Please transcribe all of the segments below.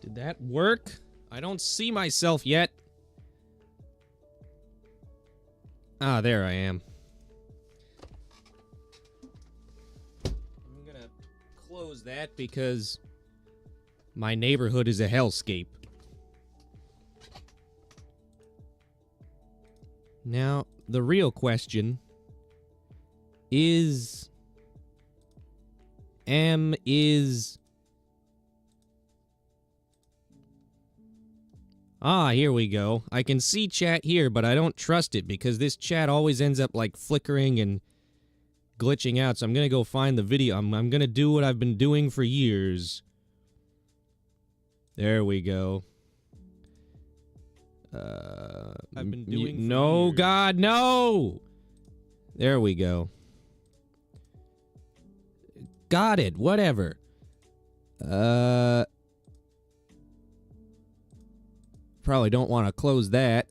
Did that work? I don't see myself yet. Ah, there I am. I'm gonna close that because my neighborhood is a hellscape. Now, the real question is... Ah, here we go. I can see chat here, but I don't trust it because this chat always ends up, like, flickering and glitching out, so I'm gonna go find the video. I'm gonna do what I've been doing for years. There we go. I've been doing for No, years. God, no! There we go. Got it, whatever. Probably don't want to close that.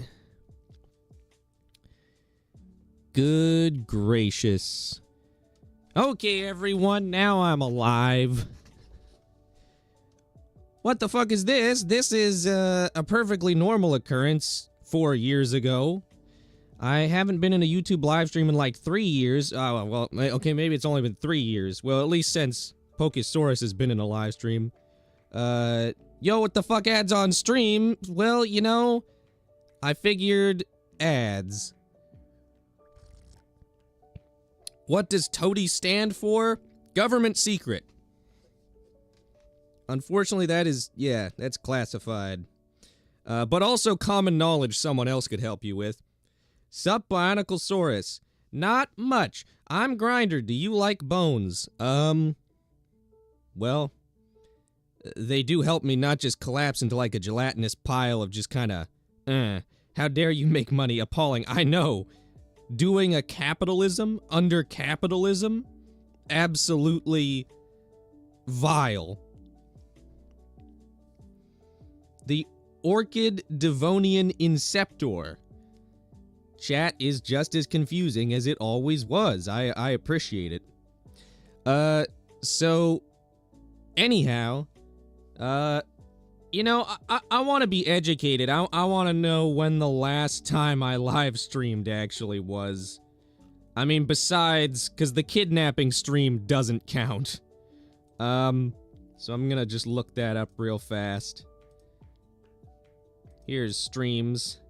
Good gracious. Okay, everyone, now I'm alive. What the fuck is this? This is a perfectly normal occurrence 4 years ago. I haven't been in a YouTube live stream in like 3 years. Well, okay, maybe it's only been 3 years. Well, at least since Pokesaurus has been in a live stream. Yo, what the fuck ads on stream? Well, you know, I figured ads. What does TOTY stand for? Government secret. Unfortunately, that is, yeah, that's classified. But also common knowledge someone else could help you with. Sup, Bioniclesaurus? Not much. I'm Grinder. Do you like bones? Well, they do help me not just collapse into like a gelatinous pile of just kinda, how dare you make money? Appalling. I know. Doing a capitalism under capitalism? Absolutely vile. The Orchid Devonian Inceptor. Chat is just as confusing as it always was. I appreciate it. So, anyhow, you know, I want to be educated. I want to know when the last time I live streamed actually was. I mean, besides, because the kidnapping stream doesn't count. So I'm gonna just look that up real fast. Here's streams.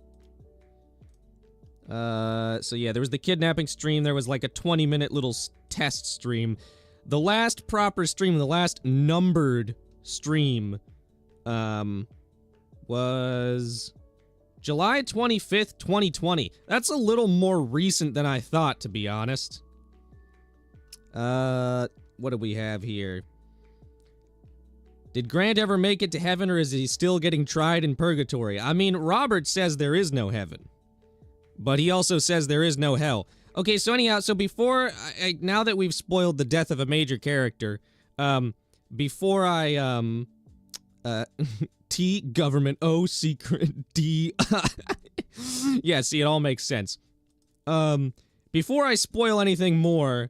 So yeah, there was the kidnapping stream. There was like a 20-minute little test stream. The last proper stream, the last numbered stream, was July 25th, 2020. That's a little more recent than I thought, to be honest. What do we have here? Did Grant ever make it to heaven, or is he still getting tried in purgatory? I mean, Robert says there is no heaven. But he also says there is no hell. Okay, so anyhow, so before, now that we've spoiled the death of a major character, before I, T, government, O, secret, D, yeah, see, it all makes sense. Before I spoil anything more,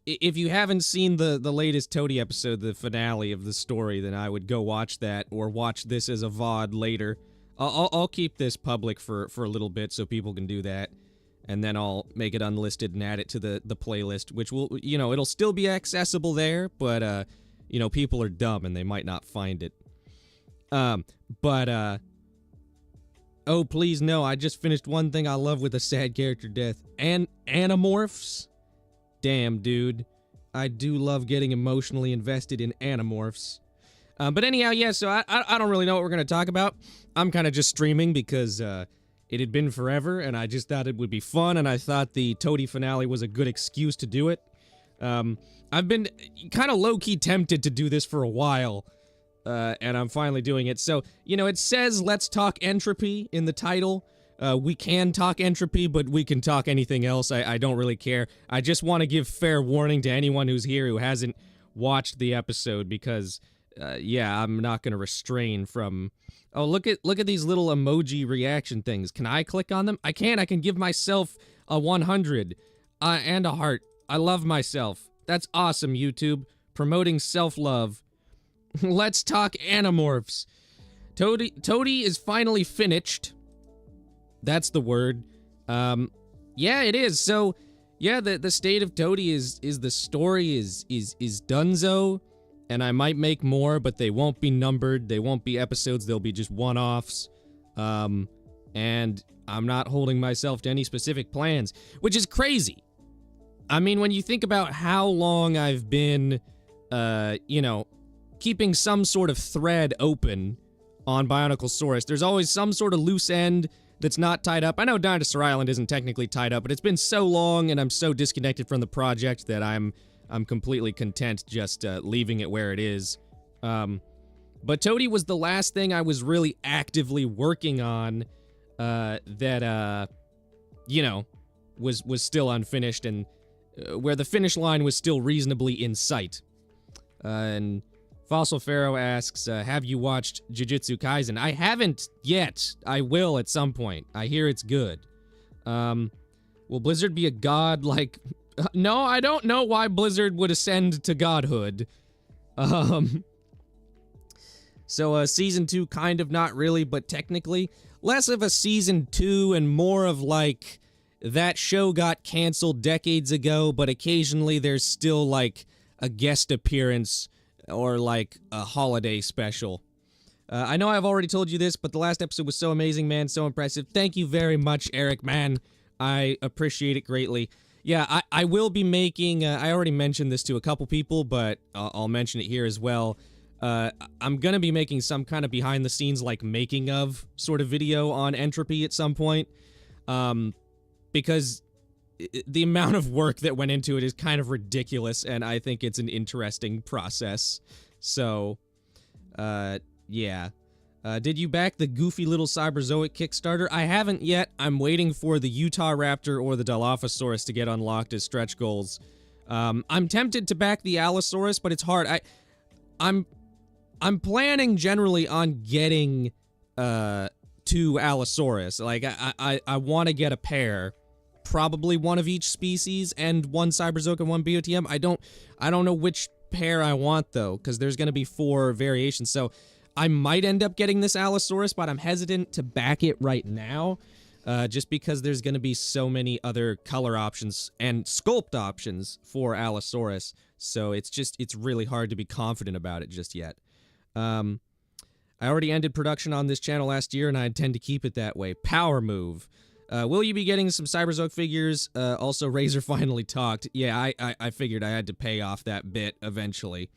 if you haven't seen the latest TOTY episode, the finale of the story, then I would go watch that, or watch this as a VOD later. I'll keep this public for a little bit so people can do that, and then I'll make it unlisted and add it to the playlist, which will, you know, it'll still be accessible there, but, you know, people are dumb and they might not find it. Oh, please, no, I just finished one thing I love with a sad character death. Animorphs? Damn, dude. I do love getting emotionally invested in Animorphs. But anyhow, yeah, so I don't really know what we're going to talk about. I'm kind of just streaming because it had been forever, and I just thought it would be fun, and I thought the TOTY finale was a good excuse to do it. I've been kind of low-key tempted to do this for a while, and I'm finally doing it. So, you know, it says, let's talk Entropy in the title. We can talk Entropy, but we can talk anything else. I don't really care. I just want to give fair warning to anyone who's here who hasn't watched the episode, because... yeah, I'm not gonna restrain from... Oh, look at these little emoji reaction things. Can I click on them? I can. I can give myself a 100 and a heart. I love myself. That's awesome, YouTube. Promoting self-love. let's talk Animorphs. Toady is finally finished. That's the word. Yeah, it is. So, yeah, the state of Toady is the story is donezo, and I might make more, but they won't be numbered. They won't be episodes. They'll be just one-offs. And I'm not holding myself to any specific plans, which is crazy. I mean, when you think about how long I've been, you know, keeping some sort of thread open on Bioniclesaurus, there's always some sort of loose end that's not tied up. I know Dinosaur Island isn't technically tied up, but it's been so long and I'm so disconnected from the project that I'm completely content just leaving it where it is. But Toady was the last thing I was really actively working on that, you know, was still unfinished and where the finish line was still reasonably in sight. And Fossil Pharaoh asks, have you watched Jujutsu Kaisen? I haven't yet. I will at some point. I hear it's good. Will Blizzard be a god like... No, I don't know why Blizzard would ascend to godhood. So, Season 2, kind of not really, but technically. Less of a Season 2 and more of, like, that show got canceled decades ago, but occasionally there's still, like, a guest appearance or, like, a holiday special. I know I've already told you this, but the last episode was so amazing, man, so impressive. Thank you very much, Eric, man. I appreciate it greatly. Yeah, I will be making, I already mentioned this to a couple people, but I'll mention it here as well. I'm gonna be making some kind of behind-the-scenes, like, making-of sort of video on Entropy at some point, because the amount of work that went into it is kind of ridiculous, and I think it's an interesting process. So, yeah. Did you back the goofy little Cyberzoic Kickstarter? I haven't yet. I'm waiting for the Utah Raptor or the Dilophosaurus to get unlocked as stretch goals. I'm tempted to back the Allosaurus, but it's hard. I'm planning generally on getting, 2 Allosaurus. Like, I want to get a pair. Probably one of each species, and one Cyberzoic and one BOTM. I don't know which pair I want, though, because there's going to be 4 variations, so I might end up getting this Allosaurus, but I'm hesitant to back it right now, just because there's going to be so many other color options and sculpt options for Allosaurus, so it's really hard to be confident about it just yet. I already ended production on this channel last year, and I intend to keep it that way. Power move. Will you be getting some Cyberzoic figures? Also, Razor finally talked. Yeah, I figured I had to pay off that bit eventually.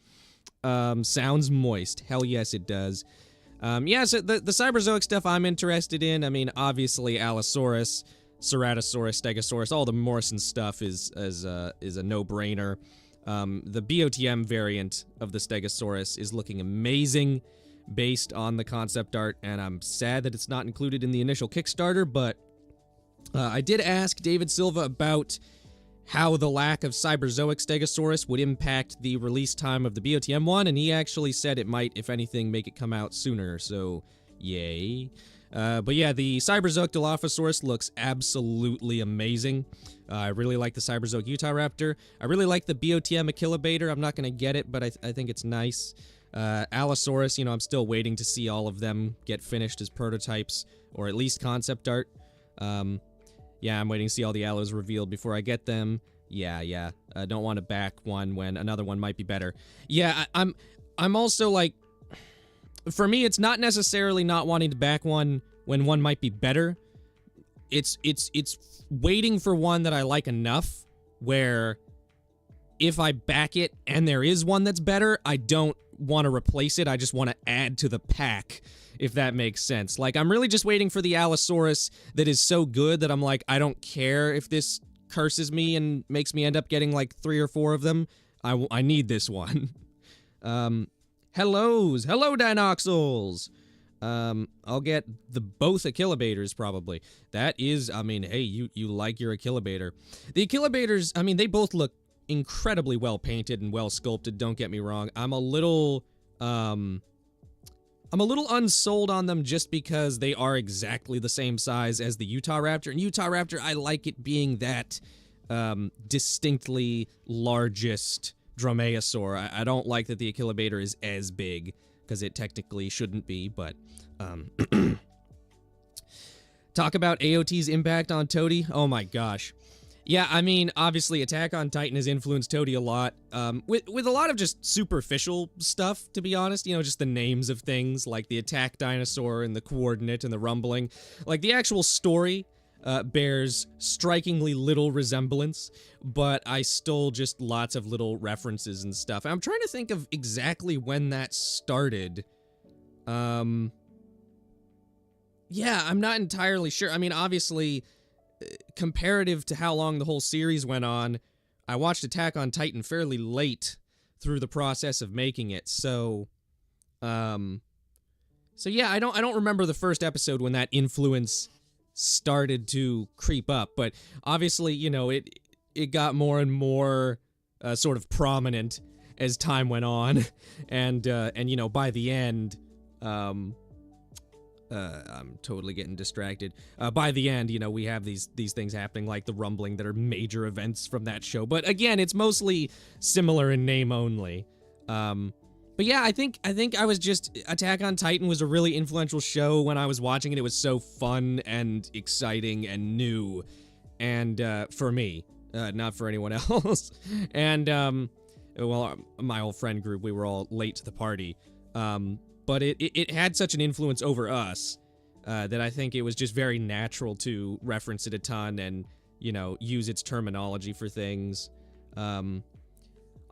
Sounds moist. Hell yes, it does. Yeah, so the Cyberzoic stuff I'm interested in, I mean, obviously Allosaurus, Ceratosaurus, Stegosaurus, all the Morrison stuff is a no-brainer. The BOTM variant of the Stegosaurus is looking amazing based on the concept art, and I'm sad that it's not included in the initial Kickstarter, but I did ask David Silva about how the lack of Cyberzoic Stegosaurus would impact the release time of the BOTM one, and he actually said it might, if anything, make it come out sooner, so yay. But yeah, the Cyberzoic Dilophosaurus looks absolutely amazing. I really like the Cyberzoic Utahraptor. I really like the BOTM Achillobator. I'm not going to get it, but I think it's nice. Allosaurus, you know, I'm still waiting to see all of them get finished as prototypes, or at least concept art. Yeah, I'm waiting to see all the allos revealed before I get them. Yeah. I don't want to back one when another one might be better. Yeah, I'm also, like... For me, it's not necessarily not wanting to back one when one might be better. It's waiting for one that I like enough where if I back it and there is one that's better, I don't want to replace it. I just want to add to the pack, if that makes sense. Like, I'm really just waiting for the Allosaurus that is so good that I'm like, I don't care if this curses me and makes me end up getting like 3 or 4 of them. I need this one. Hello Dinoxels! I'll get both Achillobators, probably. That is, I mean, hey, you like your Achillobator. The Achillobators, I mean, they both look incredibly well painted and well sculpted, don't get me wrong. I'm a little unsold on them just because they are exactly the same size as the Utahraptor. And Utahraptor, I like it being that, distinctly largest dromaeosaur. I don't like that the Achillibator is as big, because it technically shouldn't be, but, talk about AOT's impact on Toady? Oh my gosh. Yeah, I mean, obviously, Attack on Titan has influenced Toady a lot, with a lot of just superficial stuff, to be honest, you know, just the names of things, like the attack dinosaur and the coordinate and the rumbling. Like, the actual story bears strikingly little resemblance, but I stole just lots of little references and stuff. I'm trying to think of exactly when that started. Yeah, I'm not entirely sure. I mean, obviously, comparative to how long the whole series went on, I watched Attack on Titan fairly late through the process of making it, so yeah, I don't remember the first episode when that influence started to creep up, but obviously, you know, it got more and more sort of prominent as time went on, and you know, by the end, I'm totally getting distracted. By the end, you know, we have these things happening, like the rumbling, that are major events from that show. But again, it's mostly similar in name only. But yeah, I think I was just, Attack on Titan was a really influential show when I was watching it. It was so fun and exciting and new, and for me, not for anyone else. And well, my whole friend group, we were all late to the party. But it had such an influence over us that I think it was just very natural to reference it a ton and, you know, use its terminology for things.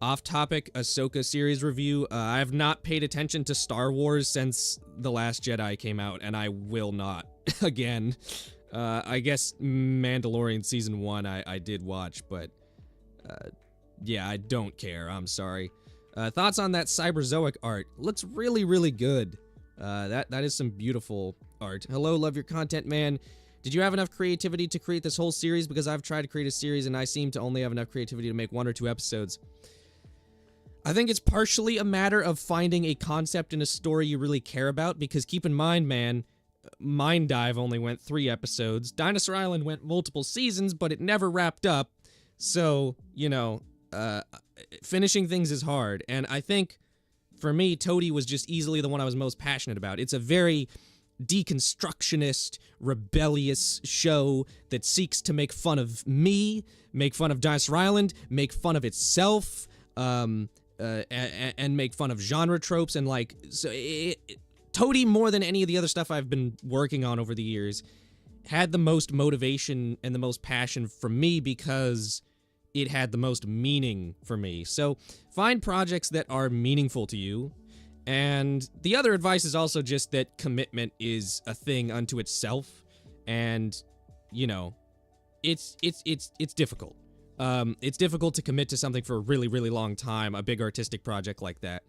Off-topic Ahsoka series review. I have not paid attention to Star Wars since The Last Jedi came out, and I will not again. I guess Mandalorian Season 1 I did watch, but yeah, I don't care. I'm sorry. Thoughts on that Cyberzoic art? Looks really, really good. That is some beautiful art. Hello, love your content, man. Did you have enough creativity to create this whole series? Because I've tried to create a series and I seem to only have enough creativity to make 1 or 2 episodes. I think it's partially a matter of finding a concept in a story you really care about, because keep in mind, man, Mind Dive only went 3 episodes. Dinosaur Island went multiple seasons, but it never wrapped up. So, you know, finishing things is hard, and I think, for me, Toady was just easily the one I was most passionate about. It's a very deconstructionist, rebellious show that seeks to make fun of me, make fun of Dinosaur Island, make fun of itself, and make fun of genre tropes, and like, so Toady, more than any of the other stuff I've been working on over the years, had the most motivation and the most passion for me because it had the most meaning for me. So find projects that are meaningful to you. And the other advice is also just that commitment is a thing unto itself, and you know, it's difficult. It's difficult to commit to something for a really, really long time, a big artistic project like that.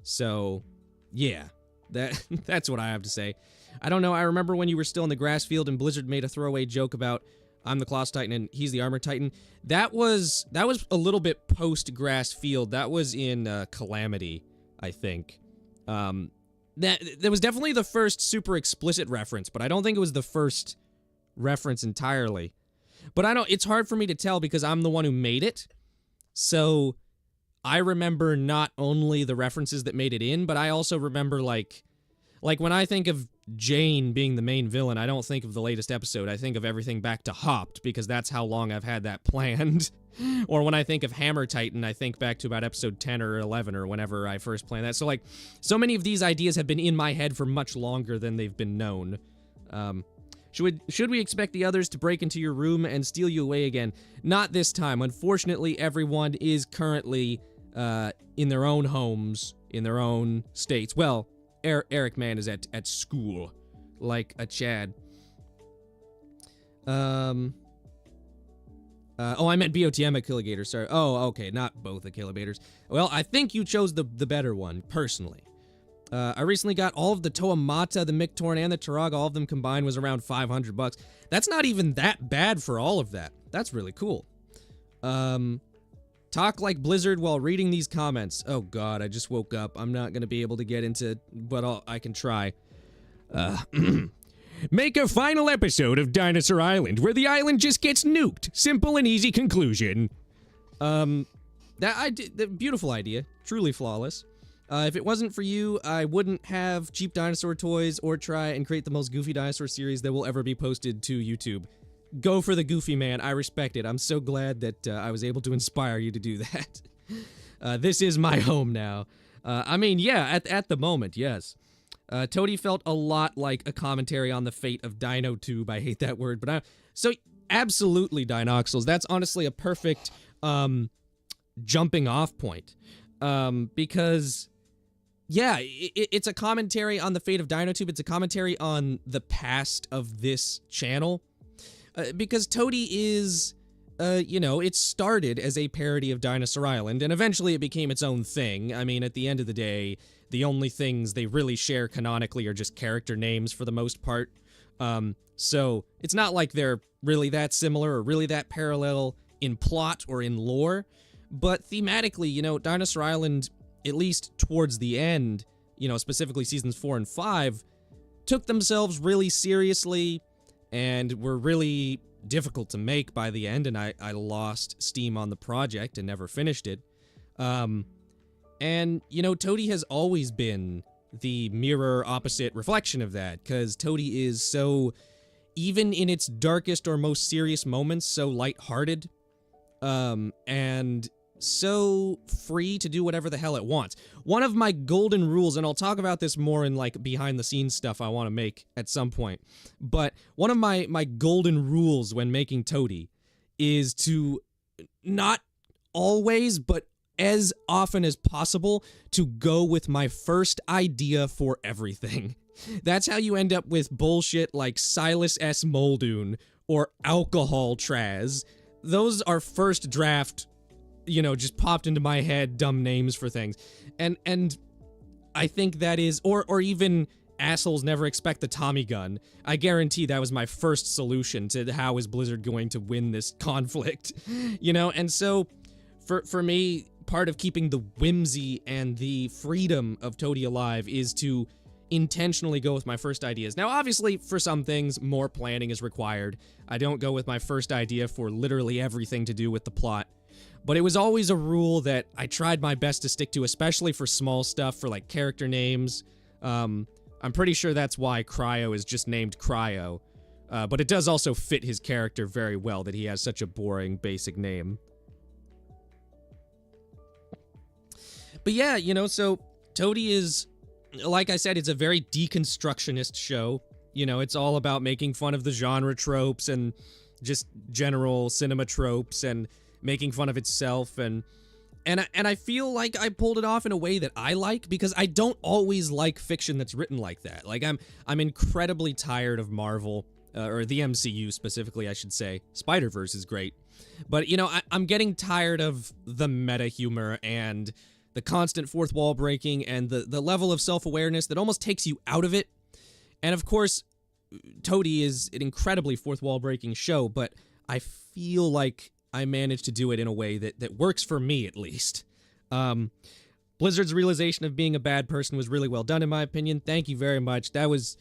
So yeah, that's what I have to say. I don't know, I remember when you were still in the grass field and Blizzard made a throwaway joke about I'm the Colossus Titan and he's the Armor Titan. That was a little bit post grass field. That was in Calamity, I think. That was definitely the first super explicit reference, but I don't think it was the first reference entirely. But it's hard for me to tell because I'm the one who made it. So I remember not only the references that made it in, but I also remember like when I think of Jane being the main villain, I don't think of the latest episode. I think of everything back to Hopped, because that's how long I've had that planned. Or when I think of Hammer Titan, I think back to about episode 10 or 11 or whenever I first planned that. So like, so many of these ideas have been in my head for much longer than they've been known. Should we expect the others to break into your room and steal you away again? Not this time. Unfortunately, everyone is currently in their own homes, in their own states. Well, Eric Man is at school, like a Chad. Oh, I meant BOTM Achilligator, sorry. Oh, okay, not both Achilligators. Well, I think you chose the better one, personally. I recently got all of the Toamata, the Mictorn, and the Taraga. All of them combined was around $500. That's not even that bad for all of that. That's really cool. Talk like Blizzard while reading these comments. Oh god, I just woke up. I'm not gonna be able to get into, but I can try. Make a final episode of Dinosaur Island where the island just gets nuked. Simple and easy conclusion. The beautiful idea, truly flawless. If it wasn't for you, I wouldn't have cheap dinosaur toys or try and create the most goofy dinosaur series that will ever be posted to YouTube. Go for the goofy, man. I respect it. I'm so glad that I was able to inspire you to do that. This is my home now. I mean, yeah, at the moment, yes. Toady felt a lot like a commentary on the fate of DinoTube. I hate that word, but so absolutely Dinoxels. That's honestly a perfect jumping off point, because yeah, it's a commentary on the fate of DinoTube. It's a commentary on the past of this channel, because Toady is. You know, it started as a parody of Dinosaur Island, and eventually it became its own thing. I mean, at the end of the day, the only things they really share canonically are just character names for the most part. So it's not like they're really that similar or really that parallel in plot or in lore, but thematically, you know, Dinosaur Island, at least towards the end, you know, specifically seasons 4 and 5, took themselves really seriously and were really difficult to make by the end, and I lost steam on the project and never finished it. And, you know, Toady has always been the mirror opposite reflection of that, because Toady is so, even in its darkest or most serious moments, so lighthearted, and so free to do whatever the hell it wants. One of my golden rules, and I'll talk about this more in like behind the scenes stuff I want to make at some point, but one of my golden rules when making Toady is to not always, but as often as possible, to go with my first idea for everything. That's how you end up with bullshit like Silas S. Muldoon or Alcohol Traz. Those are first draft, you know, just popped into my head dumb names for things. And I think that is, or even assholes never expect the Tommy gun. I guarantee that was my first solution to how is Blizzard going to win this conflict, you know? And so for me, part of keeping the whimsy and the freedom of Toady alive is to intentionally go with my first ideas. Now, obviously, for some things, more planning is required. I don't go with my first idea for literally everything to do with the plot. But it was always a rule that I tried my best to stick to, especially for small stuff, for like character names. I'm pretty sure that's why Cryo is just named Cryo. But it does also fit his character very well that he has such a boring, basic name. But yeah, you know, so Toady is, like I said, it's a very deconstructionist show. You know, it's all about making fun of the genre tropes and just general cinema tropes and making fun of itself, and I feel like I pulled it off in a way that I like, because I don't always like fiction that's written like that. Like, I'm incredibly tired of Marvel, or the MCU specifically, I should say. Spider-Verse is great, but, you know, I'm getting tired of the meta humor and the constant fourth wall breaking and the level of self-awareness that almost takes you out of it. And of course, Toady is an incredibly fourth wall breaking show, but I feel like I managed to do it in a way that works for me, at least. Blizzard's realization of being a bad person was really well done, in my opinion. Thank you very much. That was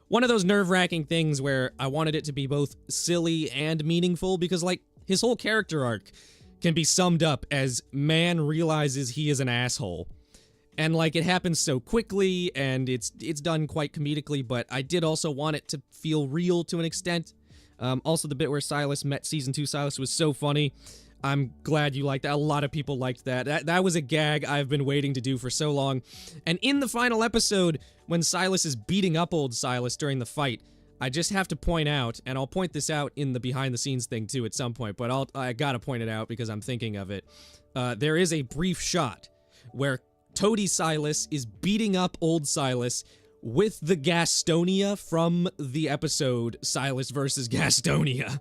one of those nerve-wracking things where I wanted it to be both silly and meaningful, because, like, his whole character arc can be summed up as man realizes he is an asshole. And, like, it happens so quickly, and it's done quite comedically, but I did also want it to feel real to an extent. Also, the bit where Silas met Season 2 Silas was so funny. I'm glad you liked that. A lot of people liked that. That was a gag I've been waiting to do for so long. And in the final episode, when Silas is beating up old Silas during the fight, I just have to point out, and I'll point this out in the behind-the-scenes thing too at some point, but I gotta point it out because I'm thinking of it. There is a brief shot where Toady Silas is beating up old Silas with the Gastonia from the episode Silas vs. Gastonia.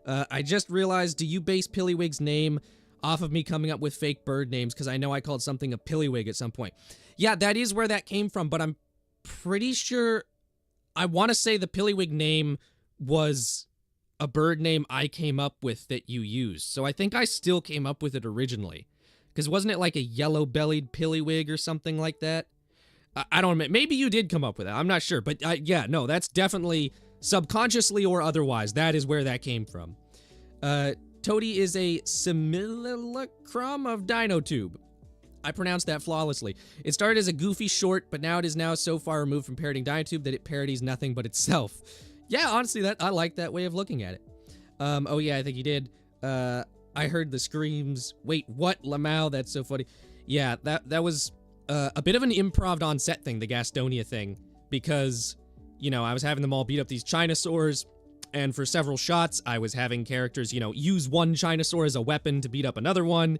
I just realized, do you base Pillywig's name off of me coming up with fake bird names? Because I know I called something a Pillywig at some point. Yeah, that is where that came from, but I'm pretty sure, I want to say the Pillywig name was a bird name I came up with that you used. So I think I still came up with it originally. Because wasn't it like a yellow-bellied Pillywig or something like that? I don't know, maybe you did come up with it, I'm not sure, but yeah, no, that's definitely, subconsciously or otherwise, that is where that came from. Toady is a simulacrum of Dinotube. I pronounced that flawlessly. It started as a goofy short, but now it is so far removed from parodying Dinotube that it parodies nothing but itself. Yeah, honestly, I like that way of looking at it. Oh yeah, I think you did. I heard the screams. Wait, what? Lamau, that's so funny. Yeah, that was a bit of an improv on set thing, the Gastonia thing, because, you know, I was having them all beat up these Chinosaurs, and for several shots, I was having characters, you know, use one Chinosaur as a weapon to beat up another one,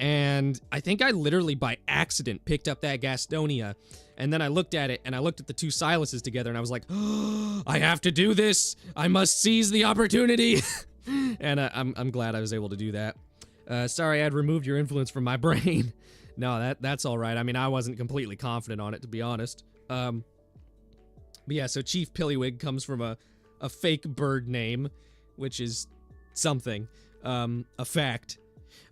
and I think I literally by accident picked up that Gastonia, and then I looked at it, and I looked at the two Siluses together, and I was like, oh, I have to do this! I must seize the opportunity! And I'm glad I was able to do that. Sorry I'd removed your influence from my brain. No, that's all right. I mean, I wasn't completely confident on it, to be honest. But yeah, so Chief Pillywig comes from a fake bird name, which is something, a fact.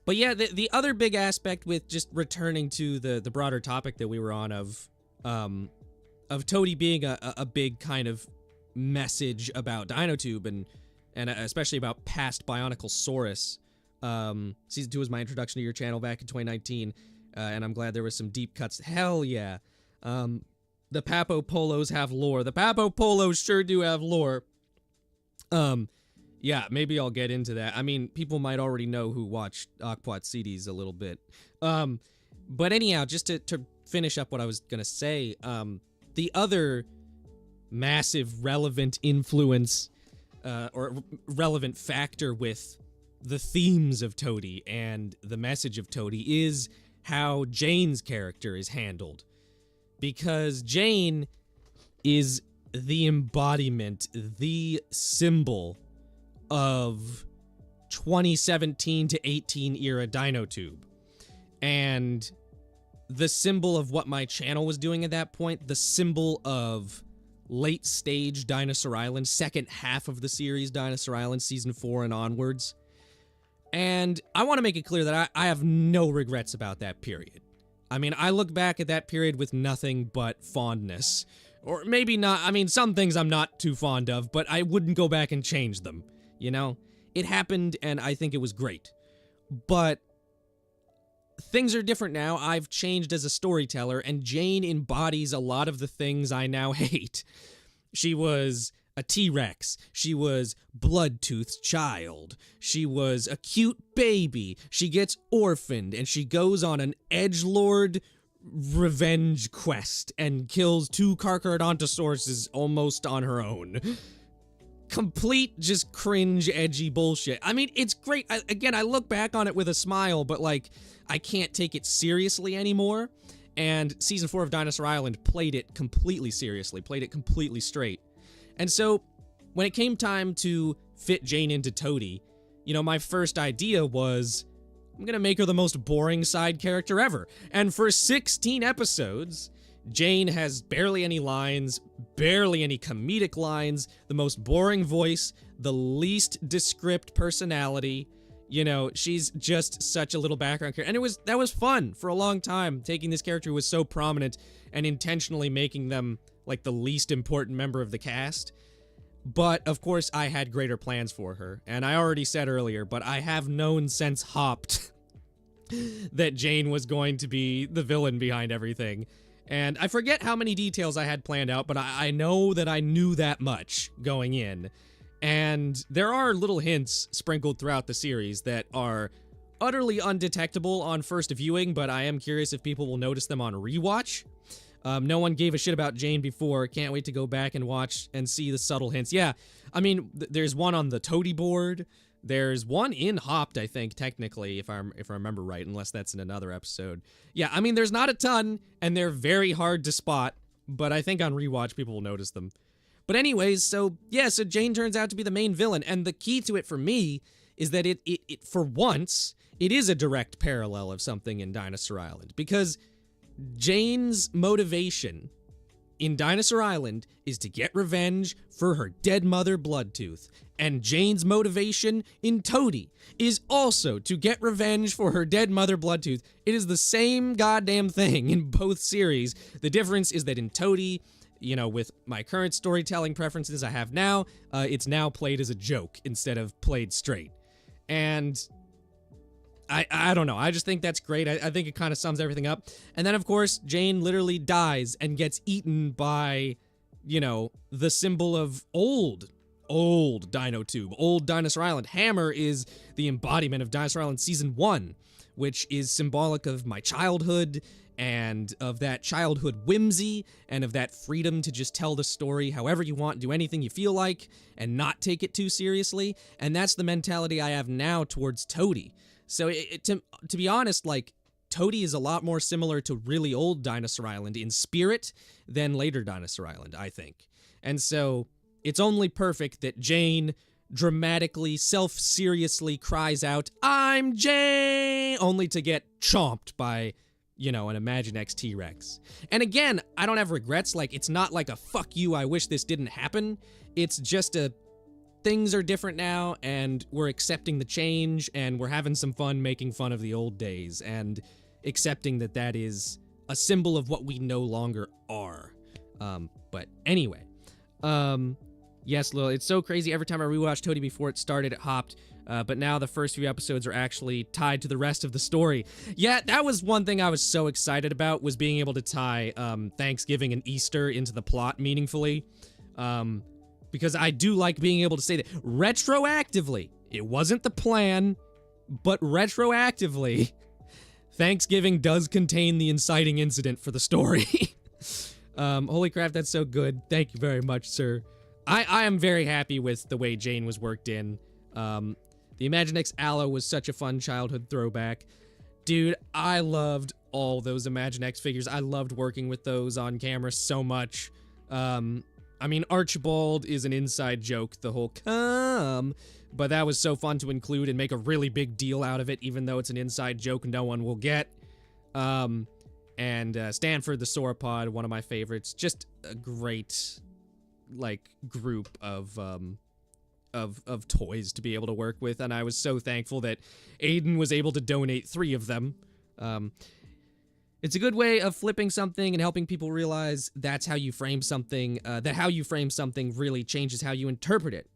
But yeah, the other big aspect with just returning to the broader topic that we were on of Toady being a big kind of message about Dinotube and especially about past Bionicle-saurus. Season 2 was my introduction to your channel back in 2019, and I'm glad there was some deep cuts. Hell yeah. The Papo Polos have lore. The Papo Polos sure do have lore. Yeah, maybe I'll get into that. I mean, people might already know who watched Aquat CDs a little bit. But anyhow, just to finish up what I was gonna say, the other massive relevant influence or relevant factor with the themes of Toady and the message of Toady is how Jane's character is handled. Because Jane is the embodiment, the symbol of 2017 to 18 era Dinotube. And the symbol of what my channel was doing at that point, the symbol of late stage Dinosaur Island, second half of the series Dinosaur Island, season 4 and onwards. And I want to make it clear that I have no regrets about that period. I mean, I look back at that period with nothing but fondness. Or maybe not, I mean, some things I'm not too fond of, but I wouldn't go back and change them, you know? It happened, and I think it was great. But things are different now. I've changed as a storyteller, and Jane embodies a lot of the things I now hate. She was a T-Rex. She was Bloodtooth's child. She was a cute baby. She gets orphaned, and she goes on an edgelord revenge quest and kills 2 Carcharodontosauruses almost on her own. Complete just cringe, edgy bullshit. I mean, it's great. Again, I look back on it with a smile, but like, I can't take it seriously anymore. And season 4 of Dinosaur Island played it completely seriously, played it completely straight. And so, when it came time to fit Jane into Toady, you know, my first idea was, I'm gonna make her the most boring side character ever. And for 16 episodes, Jane has barely any lines, barely any comedic lines, the most boring voice, the least descript personality. You know, she's just such a little background character. And that was fun for a long time, taking this character who was so prominent and intentionally making them like the least important member of the cast. But of course I had greater plans for her, and I already said earlier, but I have known since Hopped that Jane was going to be the villain behind everything. And I forget how many details I had planned out, but I know that I knew that much going in. And there are little hints sprinkled throughout the series that are utterly undetectable on first viewing, but I am curious if people will notice them on rewatch. No one gave a shit about Jane before. Can't wait to go back and watch and see the subtle hints. Yeah, I mean, there's one on the Toady board. There's one in Hopped, I think, technically, if I remember right, unless that's in another episode. Yeah, I mean, there's not a ton, and they're very hard to spot, but I think on rewatch, people will notice them. But anyways, so Jane turns out to be the main villain, and the key to it for me is that it for once, it is a direct parallel of something in Dinosaur Island, because Jane's motivation in Dinosaur Island is to get revenge for her dead mother, Bloodtooth. And Jane's motivation in Toady is also to get revenge for her dead mother, Bloodtooth. It is the same goddamn thing in both series. The difference is that in Toady, you know, with my current storytelling preferences I have now, it's now played as a joke instead of played straight. And I don't know. I just think that's great. I think it kind of sums everything up. And then, of course, Jane literally dies and gets eaten by, you know, the symbol of old Dino Tube, old Dinosaur Island. Hammer is the embodiment of Dinosaur Island Season 1, which is symbolic of my childhood and of that childhood whimsy and of that freedom to just tell the story however you want, do anything you feel like, and not take it too seriously. And that's the mentality I have now towards Toady. So to be honest, like, Toady is a lot more similar to really old Dinosaur Island in spirit than later Dinosaur Island, I think. And so it's only perfect that Jane dramatically, self-seriously cries out, "I'm Jane!" only to get chomped by, you know, an Imaginext T-Rex. And again, I don't have regrets. Like, it's not like a fuck you, I wish this didn't happen. It's just a things are different now, and we're accepting the change, and we're having some fun making fun of the old days, and accepting that that is a symbol of what we no longer are. But anyway, yes, Lil, it's so crazy. Every time I rewatched Toady before it started, it hopped, but now the first few episodes are actually tied to the rest of the story. Yeah, that was one thing I was so excited about, was being able to tie Thanksgiving and Easter into the plot meaningfully. Because I do like being able to say that retroactively. It wasn't the plan, but retroactively, Thanksgiving does contain the inciting incident for the story. Holy crap, that's so good. Thank you very much, sir. I am very happy with the way Jane was worked in. The Imaginext Aloe was such a fun childhood throwback. Dude, I loved all those Imaginext figures. I loved working with those on camera so much. I mean, Archibald is an inside joke, the whole come, but that was so fun to include and make a really big deal out of it, even though it's an inside joke no one will get. And Stanford the Sauropod, one of my favorites, just a great, like, group of toys to be able to work with, and I was so thankful that Aiden was able to donate 3 of them. It's a good way of flipping something and helping people realize that's how you frame something, that how you frame something really changes how you interpret it.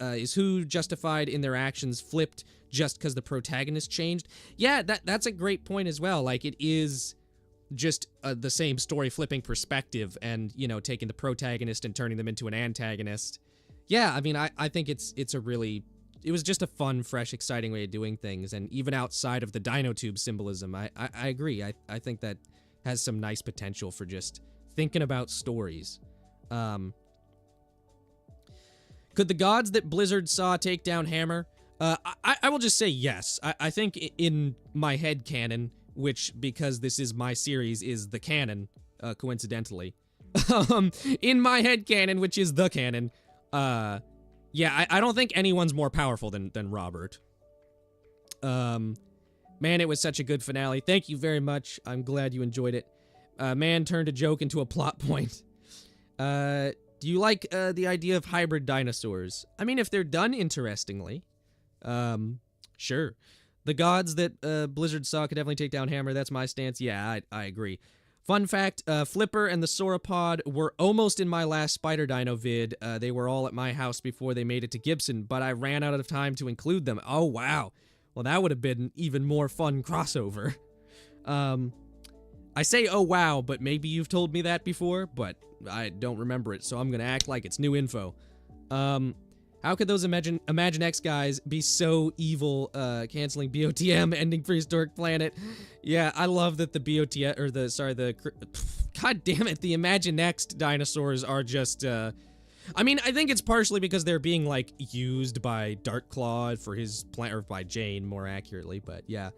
Is who justified in their actions flipped just because the protagonist changed? Yeah, that's a great point as well. Like, it is just the same story flipping perspective and, you know, taking the protagonist and turning them into an antagonist. Yeah, I mean, I think it's a really... It was just a fun, fresh, exciting way of doing things, and even outside of the Dino Tube symbolism, I agree. I think that has some nice potential for just thinking about stories. Could the gods that Blizzard saw take down Hammer? I will just say yes. I think in my head canon, which, because this is my series, is the canon, coincidentally. In my head canon, which is the canon, yeah, I don't think anyone's more powerful than Robert. Man, it was such a good finale. Thank you very much. I'm glad you enjoyed it. Man turned a joke into a plot point. Do you like the idea of hybrid dinosaurs? I mean, if they're done interestingly, sure. The gods that Blizzard saw could definitely take down Hammer. That's my stance. Yeah, I agree. Fun fact, Flipper and the Sauropod were almost in my last Spider Dino vid. They were all at my house before they made it to Gibson, but I ran out of time to include them. Oh, wow. Well, that would have been an even more fun crossover. I say, oh, wow, but maybe you've told me that before, but I don't remember it, so I'm gonna act like it's new info. How could those Imaginext guys be so evil, canceling BOTM, ending Prehistoric Planet? Yeah, I love that the BOTM, or god damn it, the Imaginext dinosaurs are just, I mean, I think it's partially because they're being, like, used by Darkclaw for his plan, or by Jane, more accurately, but yeah.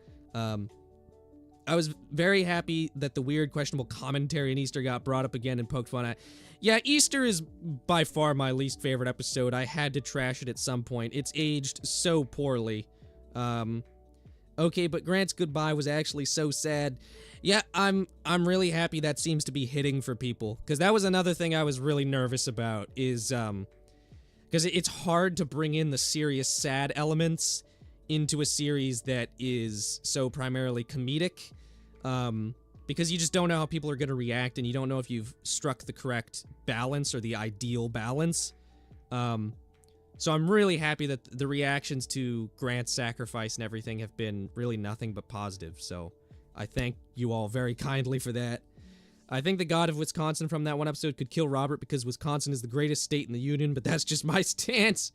I was very happy that the weird, questionable commentary in Easter got brought up again and poked fun at. Yeah, Easter is by far my least favorite episode. I had to trash it at some point. It's aged so poorly. Okay, but Grant's goodbye was actually so sad. Yeah, I'm really happy that seems to be hitting for people, because that was another thing I was really nervous about, is, because it's hard to bring in the serious, sad elements into a series that is so primarily comedic, because you just don't know how people are going to react, and you don't know if you've struck the correct balance or the ideal balance. So I'm really happy that the reactions to Grant's sacrifice and everything have been really nothing but positive. So I thank you all very kindly for that. I think the god of Wisconsin from that one episode could kill Robert because Wisconsin is the greatest state in the union, but that's just my stance.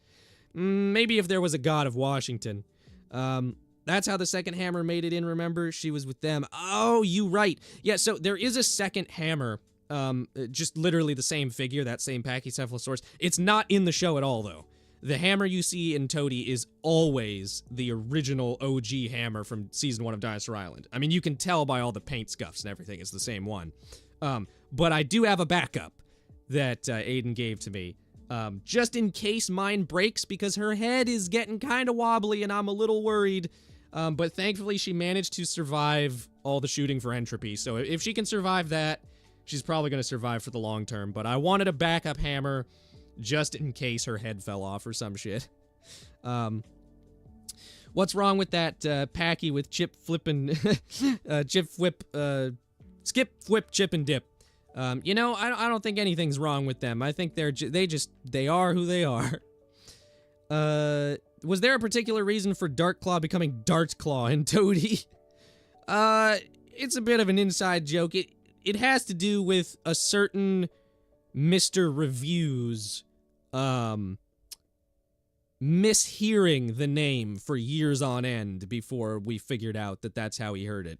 Maybe if there was a god of Washington. That's how the second hammer made it in, remember? She was with them. Oh, you right. Yeah, so there is a second hammer, just literally the same figure, that same Pachycephalosaurus. It's not in the show at all, though. The hammer you see in Toady is always the original OG hammer from Season 1 of Dinosaur Island. I mean, you can tell by all the paint scuffs and everything, it's the same one. But I do have a backup that Aiden gave to me, just in case mine breaks, because her head is getting kind of wobbly and I'm a little worried. But thankfully she managed to survive all the shooting for Entropy, so if she can survive that, she's probably going to survive for the long term. But I wanted a backup hammer just in case her head fell off or some shit. What's wrong with that Packy with chip flipping, skip, flip, chip, and dip? You know, I don't think anything's wrong with them. I think they are who they are. Was there a particular reason for Dark Claw becoming Dart Claw in Toady? It's a bit of an inside joke. It has to do with a certain Mr. Reviews, mishearing the name for years on end before we figured out that that's how he heard it.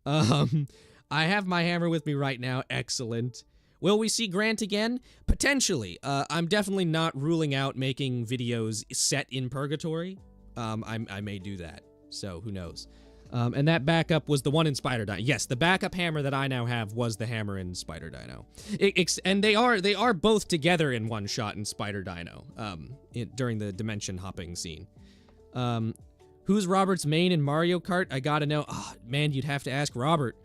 I have my hammer with me right now. Excellent. Will we see Grant again? Potentially. I'm definitely not ruling out making videos set in Purgatory. I may do that, so who knows. And that backup was the one in Spider Dino. Yes, the backup hammer that I now have was the hammer in Spider Dino. And they are both together in one shot in Spider Dino, during the dimension hopping scene. Who's Robert's main in Mario Kart? I gotta know. Oh, man, you'd have to ask Robert.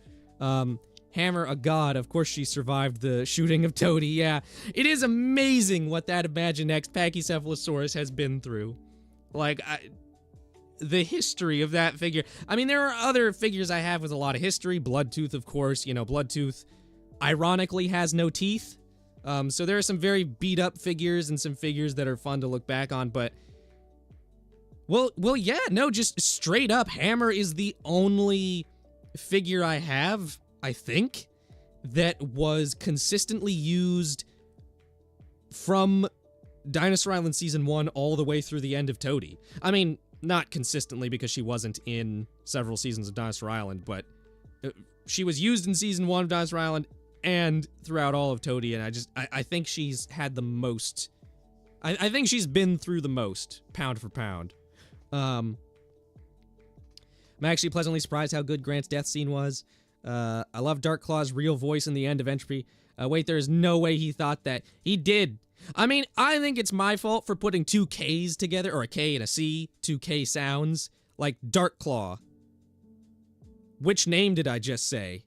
Hammer, a god. Of course she survived the shooting of Toady, yeah. It is amazing what that Imaginext Pachycephalosaurus has been through. Like, the history of that figure. I mean, there are other figures I have with a lot of history. Bloodtooth, of course. You know, Bloodtooth ironically has no teeth. So there are some very beat up figures and some figures that are fun to look back on, but... Well, yeah, no, just straight up, Hammer is the only figure I have, I think, that was consistently used from Dinosaur Island Season 1 all the way through the end of Toady. I mean, not consistently because she wasn't in several seasons of Dinosaur Island, but she was used in Season 1 of Dinosaur Island and throughout all of Toady, and I think she's had the most... I think she's been through the most, pound for pound. I'm actually pleasantly surprised how good Grant's death scene was. I love Dark Claw's real voice in the end of Entropy. Wait, there is no way he thought that. He did. I mean, I think it's my fault for putting two Ks together, or a K and a C, two K sounds, like Dark Claw. Which name did I just say?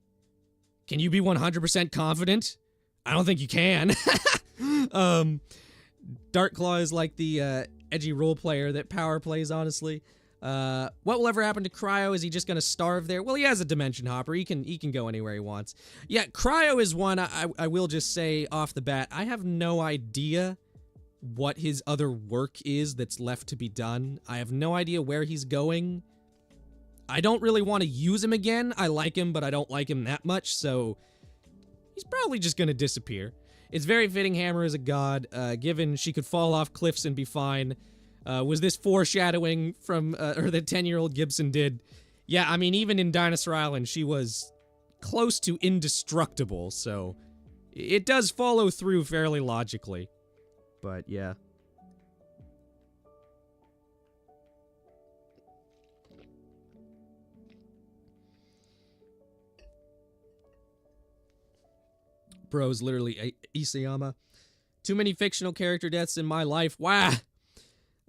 Can you be 100% confident? I don't think you can. Dark Claw is like the edgy role player that Power plays, honestly. What will ever happen to Cryo? Is he just gonna starve there? Well, he has a dimension hopper. He can go anywhere he wants. Yeah, Cryo is one I will just say off the bat. I have no idea what his other work is that's left to be done. I have no idea where he's going. I don't really want to use him again. I like him, but I don't like him that much, so he's probably just gonna disappear. It's very fitting Hammer is a god, given she could fall off cliffs and be fine. Was this foreshadowing from, or that 10-year-old Gibson did? Yeah, I mean, even in Dinosaur Island, she was close to indestructible, so it does follow through fairly logically. But, yeah. Bro's literally Isayama. Too many fictional character deaths in my life. Wow!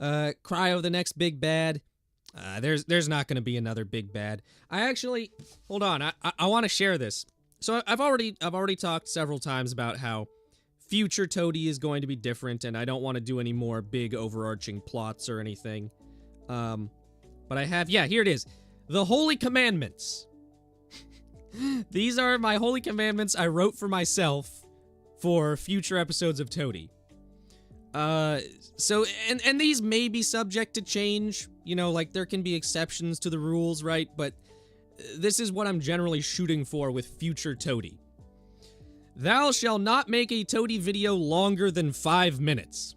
Cryo, the next big bad. There's not going to be another big bad. I actually, hold on, I want to share this. So I've already talked several times about how future Toady is going to be different, and I don't want to do any more big overarching plots or anything. But I have, yeah, here it is. The Holy Commandments. These are my Holy Commandments I wrote for myself for future episodes of Toady. So, and these may be subject to change, you know, like there can be exceptions to the rules, right? But this is what I'm generally shooting for with future Toady. Thou shalt not make a Toady video longer than 5 minutes.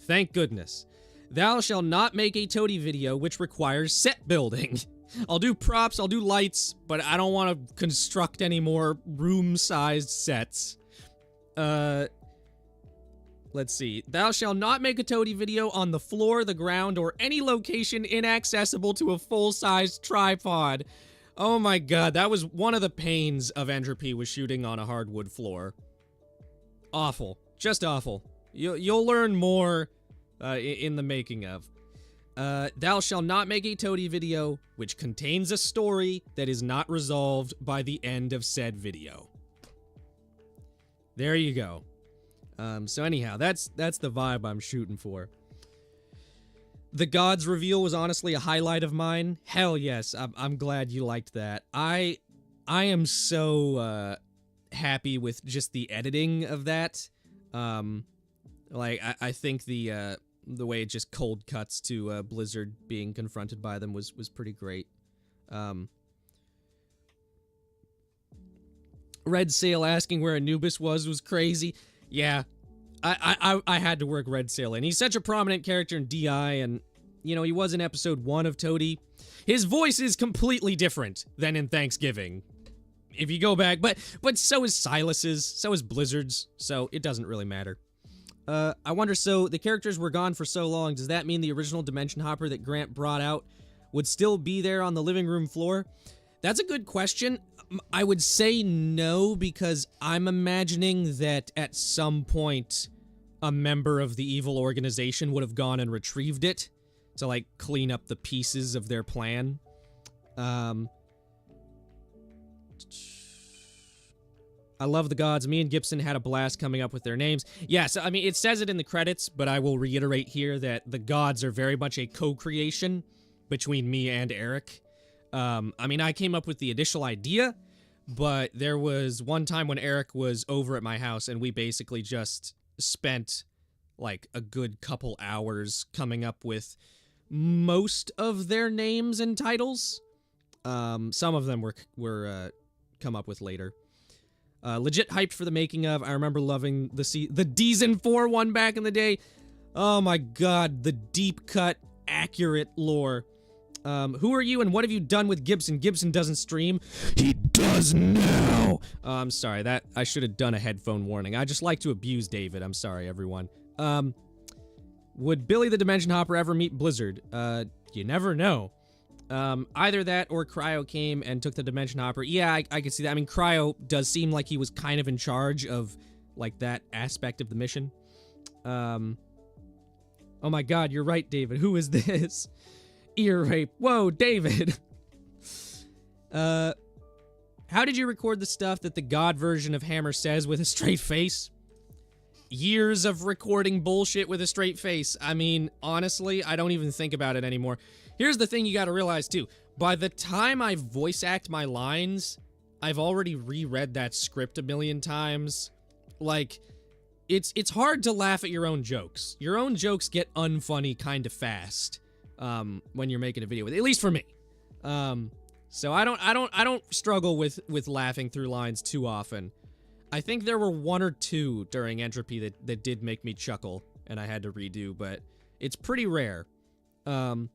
Thank goodness. Thou shalt not make a Toady video which requires set building. I'll do props, I'll do lights, but I don't want to construct any more room-sized sets. Let's see. Thou shalt not make a Toady video on the floor, the ground, or any location inaccessible to a full-sized tripod. Oh my god, that was one of the pains of Entropy, was shooting on a hardwood floor. Awful. Just awful. You'll learn more in the making of. Thou shalt not make a Toady video which contains a story that is not resolved by the end of said video. There you go. So anyhow, that's the vibe I'm shooting for. The gods reveal was honestly a highlight of mine. Hell yes, I'm glad you liked that. I am so happy with just the editing of that. Like I think the way it just cold cuts to Blizzard being confronted by them was pretty great. Red Sail asking where Anubis was crazy. Yeah, I had to work Red Sail in. He's such a prominent character in DI, and, you know, he was in episode 1 of Toady. His voice is completely different than in Thanksgiving, if you go back, but so is Silas's, so is Blizzard's, so it doesn't really matter. I wonder, so the characters were gone for so long, does that mean the original Dimension Hopper that Grant brought out would still be there on the living room floor? That's a good question. I would say no, because I'm imagining that at some point a member of the evil organization would have gone and retrieved it to, like, clean up the pieces of their plan. I love the gods. Me and Gibson had a blast coming up with their names. Yeah, so, I mean, it says it in the credits, but I will reiterate here that the gods are very much a co-creation between me and Eric. I mean, I came up with the initial idea, but there was one time when Eric was over at my house, and we basically just spent, like, a good couple hours coming up with most of their names and titles. Some of them were come up with later. Legit hyped for the making of. I remember loving the D's 4 one back in the day. Oh my god, the deep cut, accurate lore. Who are you and what have you done with Gibson? Gibson doesn't stream. He does now! I'm sorry, that I should have done a headphone warning. I just like to abuse David. I'm sorry, everyone. Would Billy the Dimension Hopper ever meet Blizzard? You never know. Either that or Cryo came and took the Dimension Hopper. Yeah, I can see that. I mean, Cryo does seem like he was kind of in charge of, like, that aspect of the mission. Oh my god, you're right, David. Who is this? Ear rape. Whoa, David. How did you record the stuff that the god version of Hammer says with a straight face? Years of recording bullshit with a straight face. I mean, honestly, I don't even think about it anymore. Here's the thing you gotta realize, too. By the time I voice act my lines, I've already reread that script a million times. Like, it's hard to laugh at your own jokes. Your own jokes get unfunny kind of fast. When you're making a video with it, at least for me. So I don't struggle with laughing through lines too often. I think there were 1 or 2 during Entropy that did make me chuckle, and I had to redo, but it's pretty rare. When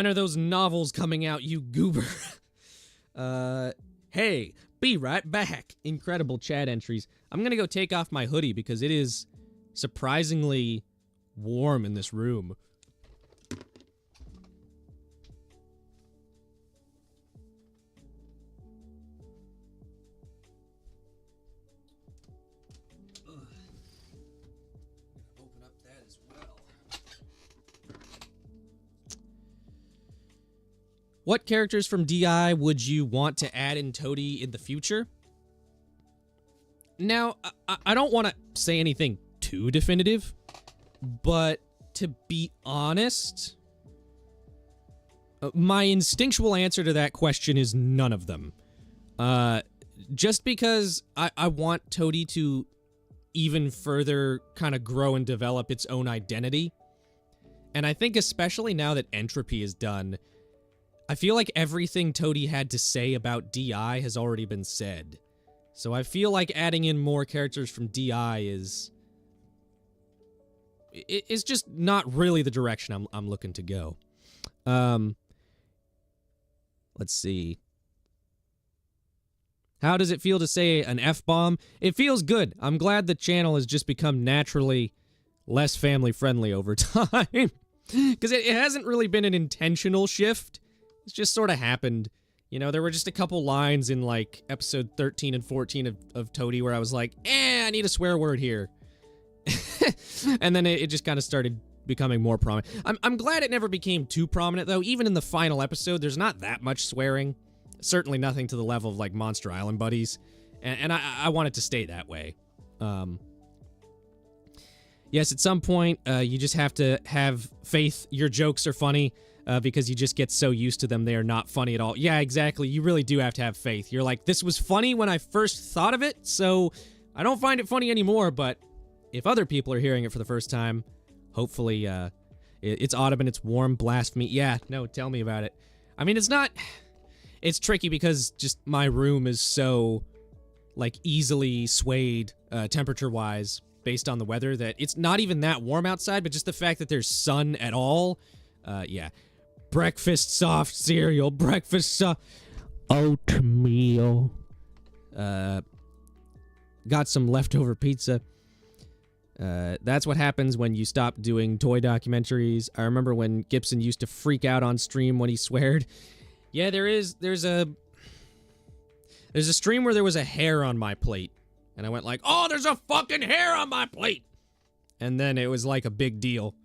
are those novels coming out, you goober? Hey, be right back. Incredible chat entries. I'm gonna go take off my hoodie because it is surprisingly warm in this room. Open up that as well. What characters from DI would you want to add in Toady in the future? Now, I don't want to say anything too definitive, but to be honest, my instinctual answer to that question is none of them. just because I want Toady to even further kind of grow and develop its own identity. And I think especially now that Entropy is done, I feel like everything Toady had to say about DI has already been said. So I feel like adding in more characters from DI is just not really the direction I'm looking to go. Let's see. How does it feel to say an F-bomb? It feels good. I'm glad the channel has just become naturally less family-friendly over time. Because it hasn't really been an intentional shift. It's just sort of happened. You know, there were just a couple lines in, like, episode 13 and 14 of Toady where I was like, I need a swear word here. And then it just kind of started becoming more prominent. I'm glad it never became too prominent, though. Even in the final episode, there's not that much swearing. Certainly nothing to the level of, like, Monster Island Buddies. And I want it to stay that way. Yes, at some point, you just have to have faith your jokes are funny, because you just get so used to them, they are not funny at all. Yeah, exactly. You really do have to have faith. You're like, this was funny when I first thought of it, so I don't find it funny anymore, but if other people are hearing it for the first time, hopefully, it's autumn and it's warm, blasphemy. Yeah, no, tell me about it. I mean, it's tricky because just my room is so, like, easily swayed, temperature-wise, based on the weather, that it's not even that warm outside, but just the fact that there's sun at all, yeah. Breakfast soft cereal, breakfast soft oatmeal. Got some leftover pizza. That's what happens when you stop doing toy documentaries. I remember when Gibson used to freak out on stream when he sweared. Yeah, there's a stream where there was a hair on my plate. And I went like, oh, there's a fucking hair on my plate! And then it was like a big deal.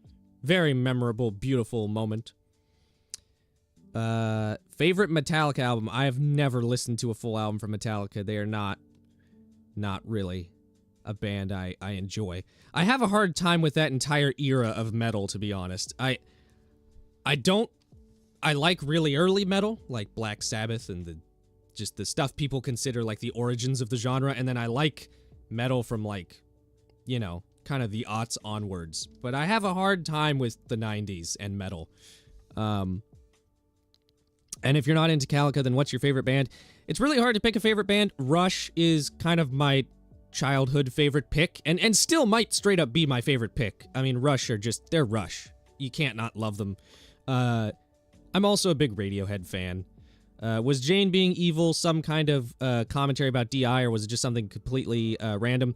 Very memorable, beautiful moment. Favorite Metallica album? I have never listened to a full album from Metallica. They are not really a band I enjoy. I have a hard time with that entire era of metal, to be honest. I like really early metal, like Black Sabbath and just the stuff people consider like the origins of the genre, and then I like metal from, like, you know, kind of the aughts onwards. But I have a hard time with the 90s and metal. And if you're not into Metallica, then what's your favorite band? It's really hard to pick a favorite band. Rush is kind of my childhood favorite pick, and still might straight up be my favorite pick. I mean, Rush are just, they're Rush. You can't not love them. I'm also a big Radiohead fan. Was Jane being evil some kind of commentary about DI, or was it just something completely random?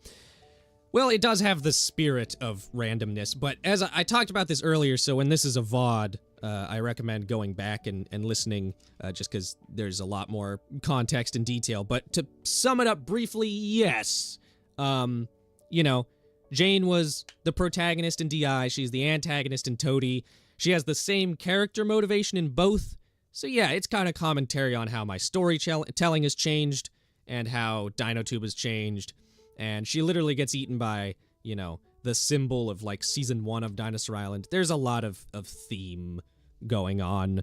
Well, it does have the spirit of randomness, but as I talked about this earlier, so when this is a VOD, I recommend going back and listening, just because there's a lot more context and detail. But to sum it up briefly, yes. You know, Jane was the protagonist in DI, she's the antagonist in Toady. She has the same character motivation in both. So yeah, it's kind of commentary on how my storytelling has changed and how DinoTube has changed. And she literally gets eaten by, you know, the symbol of, like, Season 1 of Dinosaur Island. There's a lot of theme going on.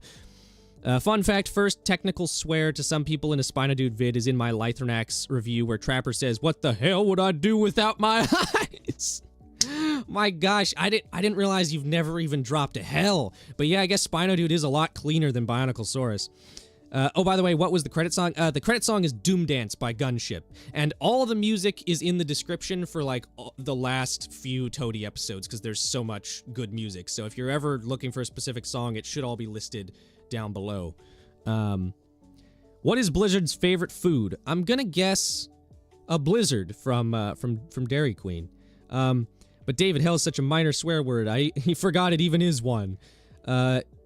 Fun fact first, technical swear to some people in a Spinodude vid is in my Lythronax review where Trapper says, "What the hell would I do without my eyes?" My gosh, I didn't realize you've never even dropped a hell. But yeah, I guess Spinodude is a lot cleaner than Bioniclesaurus. Oh, by the way, what was the credit song? The credit song is Doom Dance by Gunship. And all the music is in the description for, like, the last few Toady episodes, because there's so much good music. So if you're ever looking for a specific song, it should all be listed down below. What is Blizzard's favorite food? I'm gonna guess a Blizzard from Dairy Queen. But David, hell is such a minor swear word. He forgot it even is one.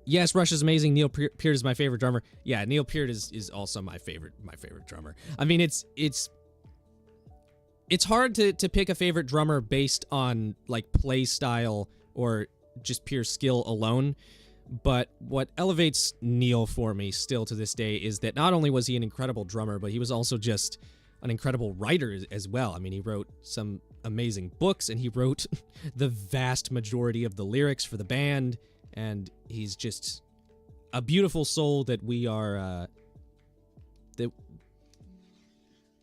Yes, Rush is amazing. Neil Peart is my favorite drummer. Yeah, Neil Peart is also my favorite drummer. I mean, it's hard to pick a favorite drummer based on, like, play style or just pure skill alone. But what elevates Neil for me still to this day is that not only was he an incredible drummer, but he was also just an incredible writer as well. I mean, he wrote some amazing books, and he wrote the vast majority of the lyrics for the band. And he's just a beautiful soul that we are,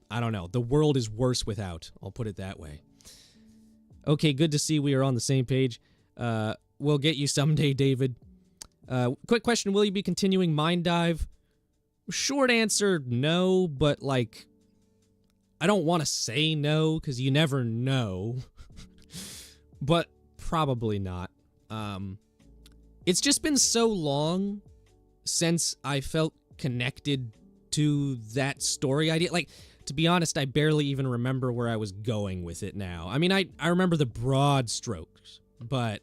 I don't know. The world is worse without. I'll put it that way. Okay, good to see we are on the same page. We'll get you someday, David. Quick question, will you be continuing Mind Dive? Short answer, no, but, like, I don't want to say no, because you never know. But probably not. It's just been so long since I felt connected to that story idea. Like, to be honest, I barely even remember where I was going with it now. I mean, I remember the broad strokes, but,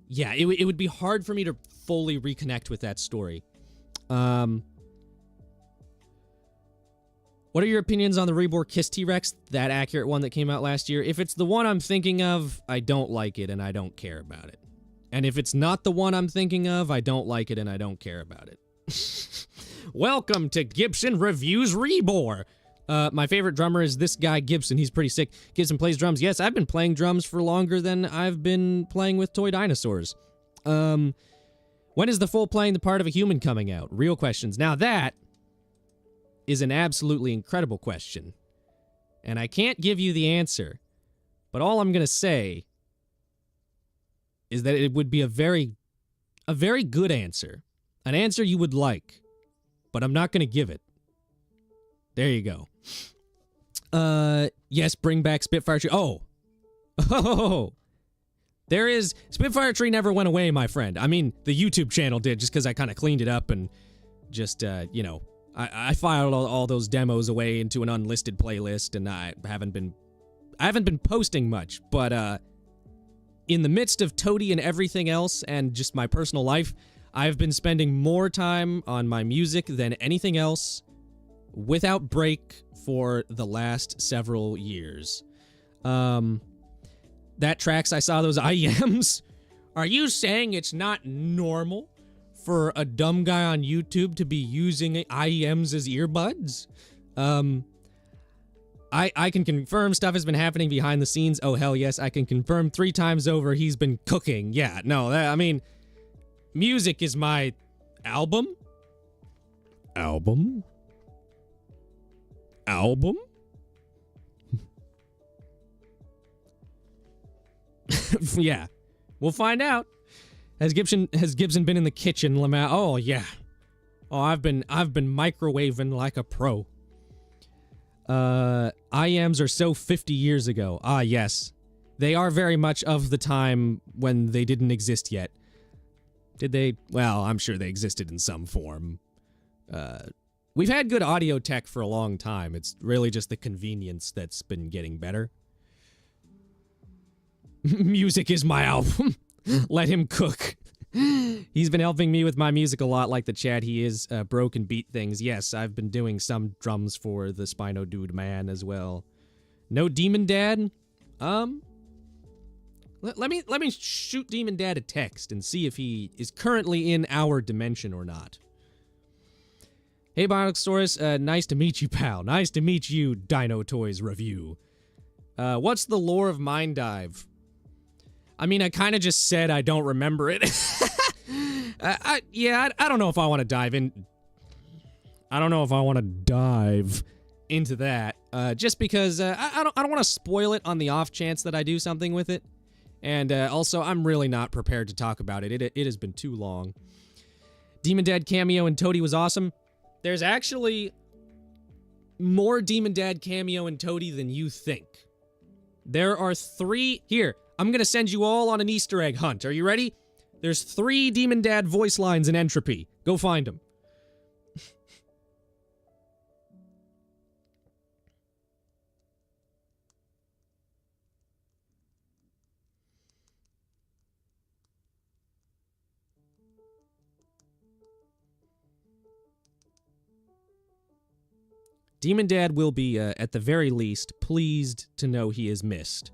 yeah, it would be hard for me to fully reconnect with that story. What are your opinions on the Reborn Kiss T-Rex, that accurate one that came out last year? If it's the one I'm thinking of, I don't like it and I don't care about it. And if it's not the one I'm thinking of, I don't like it and I don't care about it. Welcome to Gibson Reviews Reborn. My favorite drummer is this guy, Gibson. He's pretty sick. Gibson plays drums. Yes, I've been playing drums for longer than I've been playing with toy dinosaurs. When is the full playing the part of a human coming out? Real questions. Now that is an absolutely incredible question. And I can't give you the answer. But all I'm going to say is that it would be a very good answer. An answer you would like. But I'm not going to give it. There you go. Yes, bring back Spitfire Tree. Oh. There is... Spitfire Tree never went away, my friend. I mean, the YouTube channel did, just because I kind of cleaned it up and just, you know... I filed all those demos away into an unlisted playlist, and I haven't been posting much, but, in the midst of Toady and everything else, and just my personal life, I've been spending more time on my music than anything else, without break, for the last several years. That tracks, I saw those IEMs. Are you saying it's not normal for a dumb guy on YouTube to be using IEMs as earbuds? I can confirm stuff has been happening behind the scenes. Oh, hell yes, I can confirm 3 times over he's been cooking. Yeah, no, I mean, music is my album? Yeah, we'll find out. Has Gibson been in the kitchen, Lamau? Oh yeah. Oh, I've been microwaving like a pro. IEMs are so 50 years ago. Ah, yes. They are very much of the time when they didn't exist yet. Did they? Well, I'm sure they existed in some form. We've had good audio tech for a long time. It's really just the convenience that's been getting better. Music is my album. Let him cook. He's been helping me with my music a lot, like the chat. He is broken beat things. Yes, I've been doing some drums for the Spino Dude Man as well. No Demon Dad? Let me shoot Demon Dad a text and see if he is currently in our dimension or not. Hey, Bionoxsaurus, nice to meet you, pal. Nice to meet you, Dino Toys Review. What's the lore of Mind Dive? I mean, I kind of just said I don't remember it. I don't know if I want to dive in. I don't know if I want to dive into that. Just because I don't want to spoil it on the off chance that I do something with it. And also, I'm really not prepared to talk about it. It has been too long. Demon Dad cameo in Toady was awesome. There's actually more Demon Dad cameo in Toady than you think. There are 3... Here, I'm gonna send you all on an Easter egg hunt. Are you ready? There's 3 Demon Dad voice lines in Entropy. Go find them. Demon Dad will be, at the very least, pleased to know he is missed.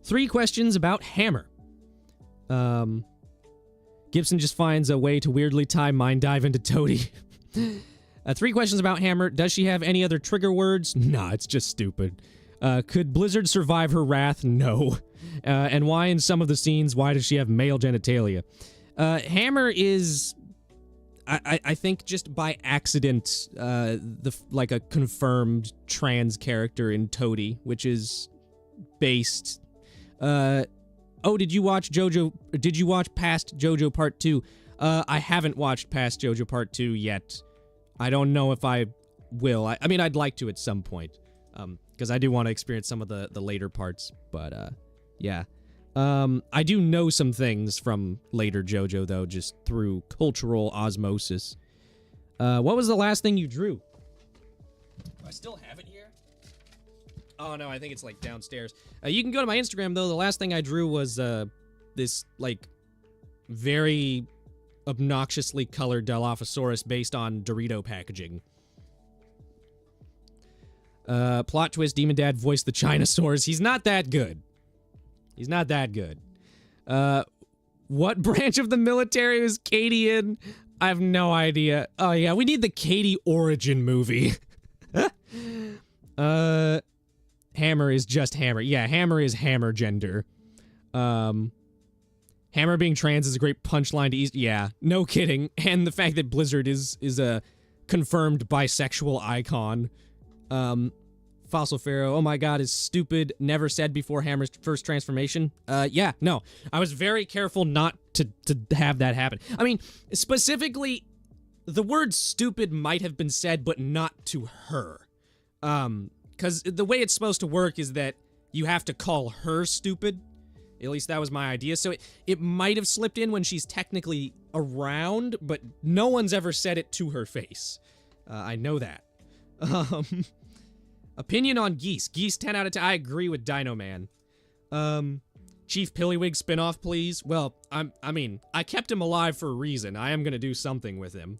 3 questions about Hammer. Gibson just finds a way to weirdly tie Mind Dive into Toady. 3 questions about Hammer. Does she have any other trigger words? Nah, it's just stupid. Could Blizzard survive her wrath? No. And why in some of the scenes, why does she have male genitalia? Hammer is I think just by accident, like a confirmed trans character in Toady, which is based. Oh, did you watch JoJo? Did you watch past JoJo Part 2? I haven't watched past JoJo Part 2 yet. I don't know if I will. I mean, I'd like to at some point, because I do want to experience some of the later parts. But yeah. I do know some things from later JoJo, though, just through cultural osmosis. What was the last thing you drew? Do I still have it here? Oh, no, I think it's, like, downstairs. You can go to my Instagram, though. The last thing I drew was, this, like, very obnoxiously colored Dilophosaurus based on Dorito packaging. Plot twist, Demon Dad voiced the Chinosaurs. He's not that good. He's not that good. What branch of the military is Katie in? I have no idea. Oh, yeah, we need the Katie origin movie. Hammer is just Hammer. Yeah, Hammer is Hammer gender. Hammer being trans is a great punchline to East. Yeah, no kidding. And the fact that Blizzard is a confirmed bisexual icon. Fossil Pharaoh, oh my god, is stupid, never said before Hammer's first transformation. Yeah, no. I was very careful not to have that happen. I mean, specifically, the word stupid might have been said, but not to her. Because the way it's supposed to work is that you have to call her stupid. At least that was my idea. So it might have slipped in when she's technically around, but no one's ever said it to her face. I know that. Opinion on Geese. Geese 10 out of 10. I agree with Dino Man. Chief Pillywig spinoff, please. Well, I mean, I kept him alive for a reason. I am gonna do something with him.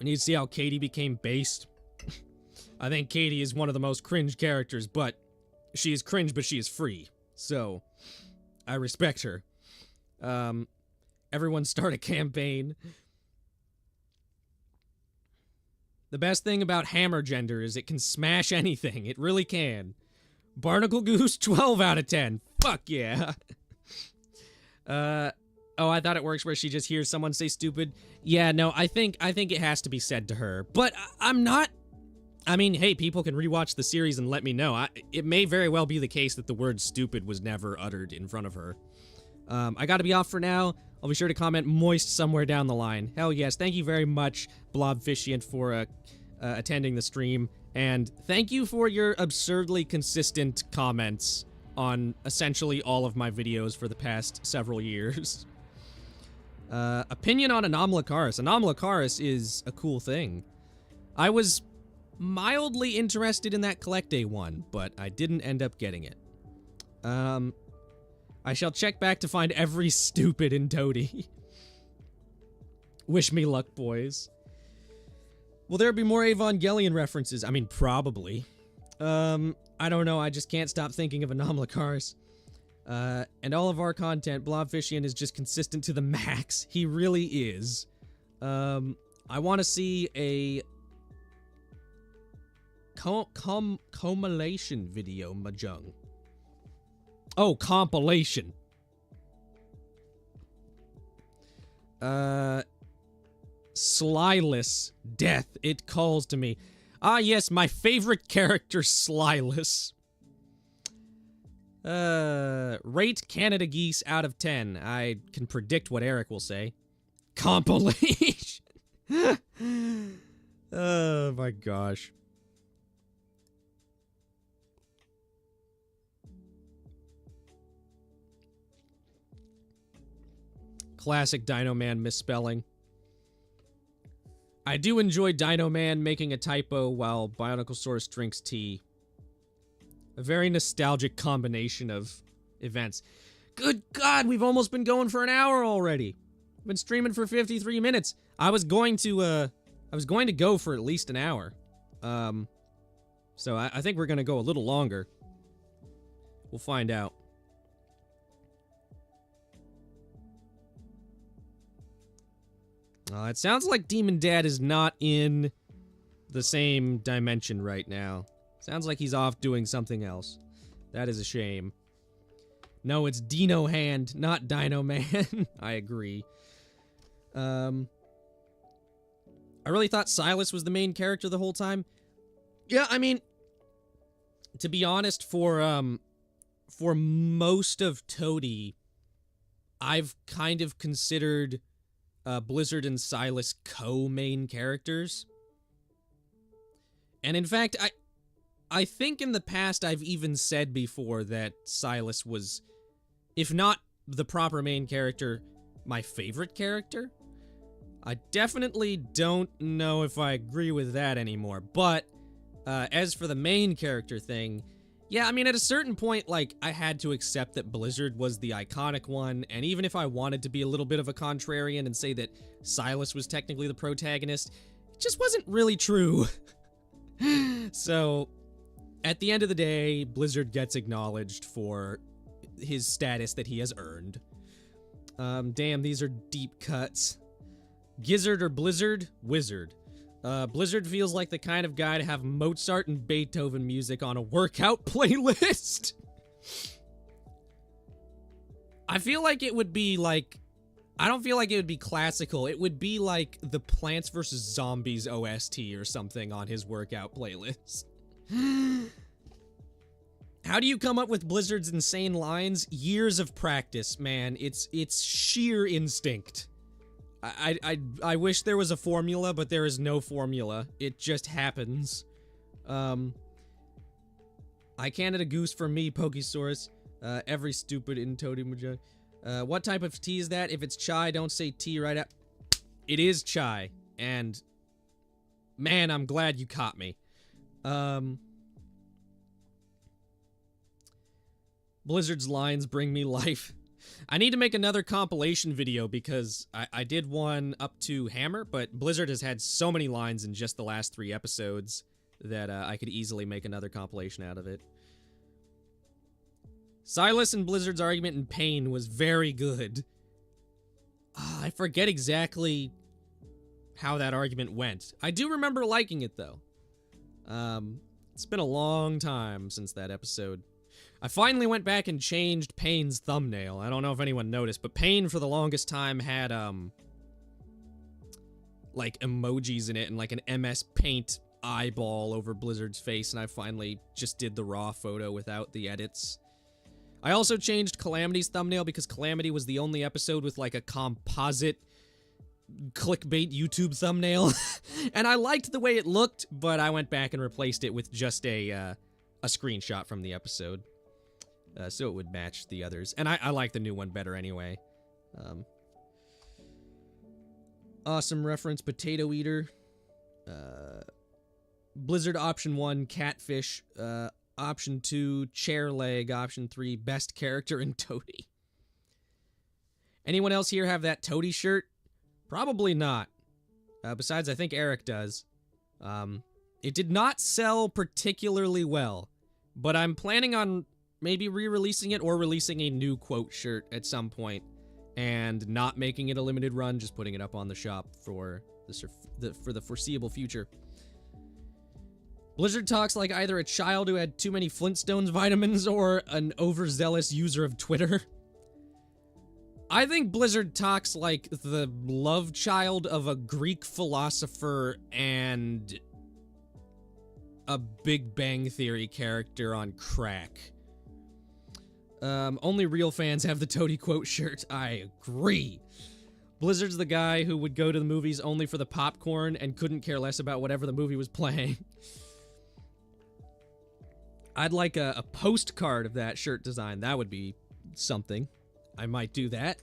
I need to see how Katie became based. I think Katie is one of the most cringe characters, but she is cringe, but she is free. So, I respect her. Everyone start a campaign. The best thing about Hammer gender is it can smash anything. It really can. Barnacle Goose, 12 out of 10. Fuck yeah. Oh, I thought it works where she just hears someone say stupid. Yeah, no, I think it has to be said to her. But I'm not... I mean, hey, people can rewatch the series and let me know. It may very well be the case that the word stupid was never uttered in front of her. I gotta be off for now. I'll be sure to comment moist somewhere down the line. Hell yes. Thank you very much, Blobficient, for attending the stream. And thank you for your absurdly consistent comments on essentially all of my videos for the past several years. Opinion on Anomalocaris. Anomalocaris is a cool thing. I was mildly interested in that Collect Day one, but I didn't end up getting it. I shall check back to find every stupid in Toady. Wish me luck, boys. Will there be more Evangelion references? I mean, probably. I don't know, I just can't stop thinking of Anomalocaris. And all of our content, Blobficient is just consistent to the max. He really is. I want to see a... compilation video, Mahjong. Oh, compilation. Slyless. Death. It calls to me. Ah, yes, my favorite character, Slyless. Rate Canada Geese out of 10. I can predict what Eric will say. Compilation. Oh, my gosh. Classic Dino Man misspelling. I do enjoy Dino Man making a typo while Bioniclesaurus drinks tea. A very nostalgic combination of events. Good God, we've almost been going for an hour already. I've been streaming for 53 minutes. I was going to go for at least an hour. So I think we're gonna go a little longer. We'll find out. It sounds like Demon Dad is not in the same dimension right now. Sounds like he's off doing something else. That is a shame. No, it's Dino Hand, not Dino Man. I agree. I really thought Silas was the main character the whole time. Yeah, I mean, to be honest, for most of Toady, I've kind of considered Blizzard and Silas co-main characters. And in fact, I think in the past I've even said before that Silas was, if not the proper main character, my favorite character. I definitely don't know if I agree with that anymore, but as for the main character thing, yeah, I mean, at a certain point, like, I had to accept that Blizzard was the iconic one, and even if I wanted to be a little bit of a contrarian and say that Silas was technically the protagonist, it just wasn't really true. So, at the end of the day, Blizzard gets acknowledged for his status that he has earned. Damn, these are deep cuts. Gizzard or Blizzard? Wizard. Blizzard feels like the kind of guy to have Mozart and Beethoven music on a workout playlist. I feel like it would be like... I don't feel like it would be classical. It would be like the Plants vs. Zombies OST or something on his workout playlist. How do you come up with Blizzard's insane lines? Years of practice, man. It's sheer instinct. I wish there was a formula, but there is no formula. It just happens. I Canada Goose for me, Pokesaurus. Every stupid in Toady Major. What type of tea is that? If it's chai, don't say tea right out. It is chai, and man, I'm glad you caught me. Blizzard's lines bring me life. I need to make another compilation video because I did one up to Hammer, but Blizzard has had so many lines in just the last 3 episodes that I could easily make another compilation out of it. Silas and Blizzard's argument in Pain was very good. I forget exactly how that argument went. I do remember liking it, though. It's been a long time since that episode. I finally went back and changed Pain's thumbnail. I don't know if anyone noticed, but Pain for the longest time had, like, emojis in it and, like, an MS Paint eyeball over Blizzard's face, and I finally just did the raw photo without the edits. I also changed Calamity's thumbnail because Calamity was the only episode with, like, a composite clickbait YouTube thumbnail. And I liked the way it looked, but I went back and replaced it with just a screenshot from the episode. So it would match the others. And I like the new one better anyway. Awesome reference, Potato Eater. Blizzard option 1, Catfish. Option 2, Chair Leg. Option 3, Best Character in Toady. Anyone else here have that Toady shirt? Probably not. Besides, I think Eric does. It did not sell particularly well, but I'm planning on maybe re-releasing it or releasing a new quote shirt at some point and not making it a limited run, just putting it up on the shop for the foreseeable future. Blizzard talks like either a child who had too many Flintstones vitamins or an overzealous user of Twitter. I think Blizzard talks like the love child of a Greek philosopher and a Big Bang Theory character on crack. Only real fans have the Toady quote shirt. I agree. Blizzard's the guy who would go to the movies only for the popcorn and couldn't care less about whatever the movie was playing. I'd like a postcard of that shirt design. That would be something. I might do that.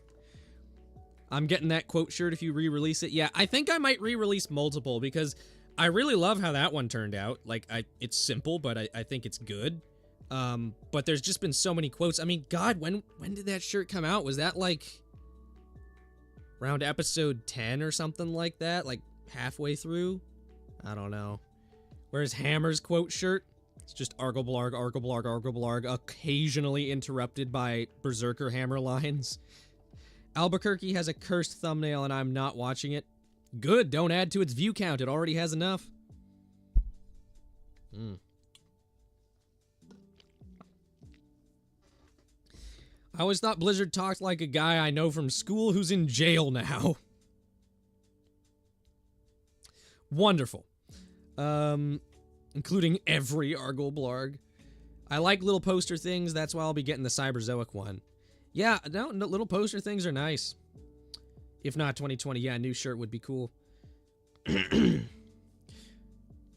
I'm getting that quote shirt if you re-release it. Yeah, I think I might re-release multiple because I really love how that one turned out. Like, it's simple, but I think it's good. But there's just been so many quotes. I mean, God, when did that shirt come out? Was that like around episode 10 or something like that? Like halfway through? I don't know. Where's Hammer's quote shirt? It's just Argoblarg, Argoblarg, Argoblarg, occasionally interrupted by Berserker Hammer lines. Albuquerque has a cursed thumbnail and I'm not watching it. Good, don't add to its view count. It already has enough. I always thought Blizzard talked like a guy I know from school who's in jail now. Wonderful. Including every Argol blarg. I like little poster things, that's why I'll be getting the Cyberzoic one. Yeah, no, little poster things are nice. If not 2020, yeah, a new shirt would be cool.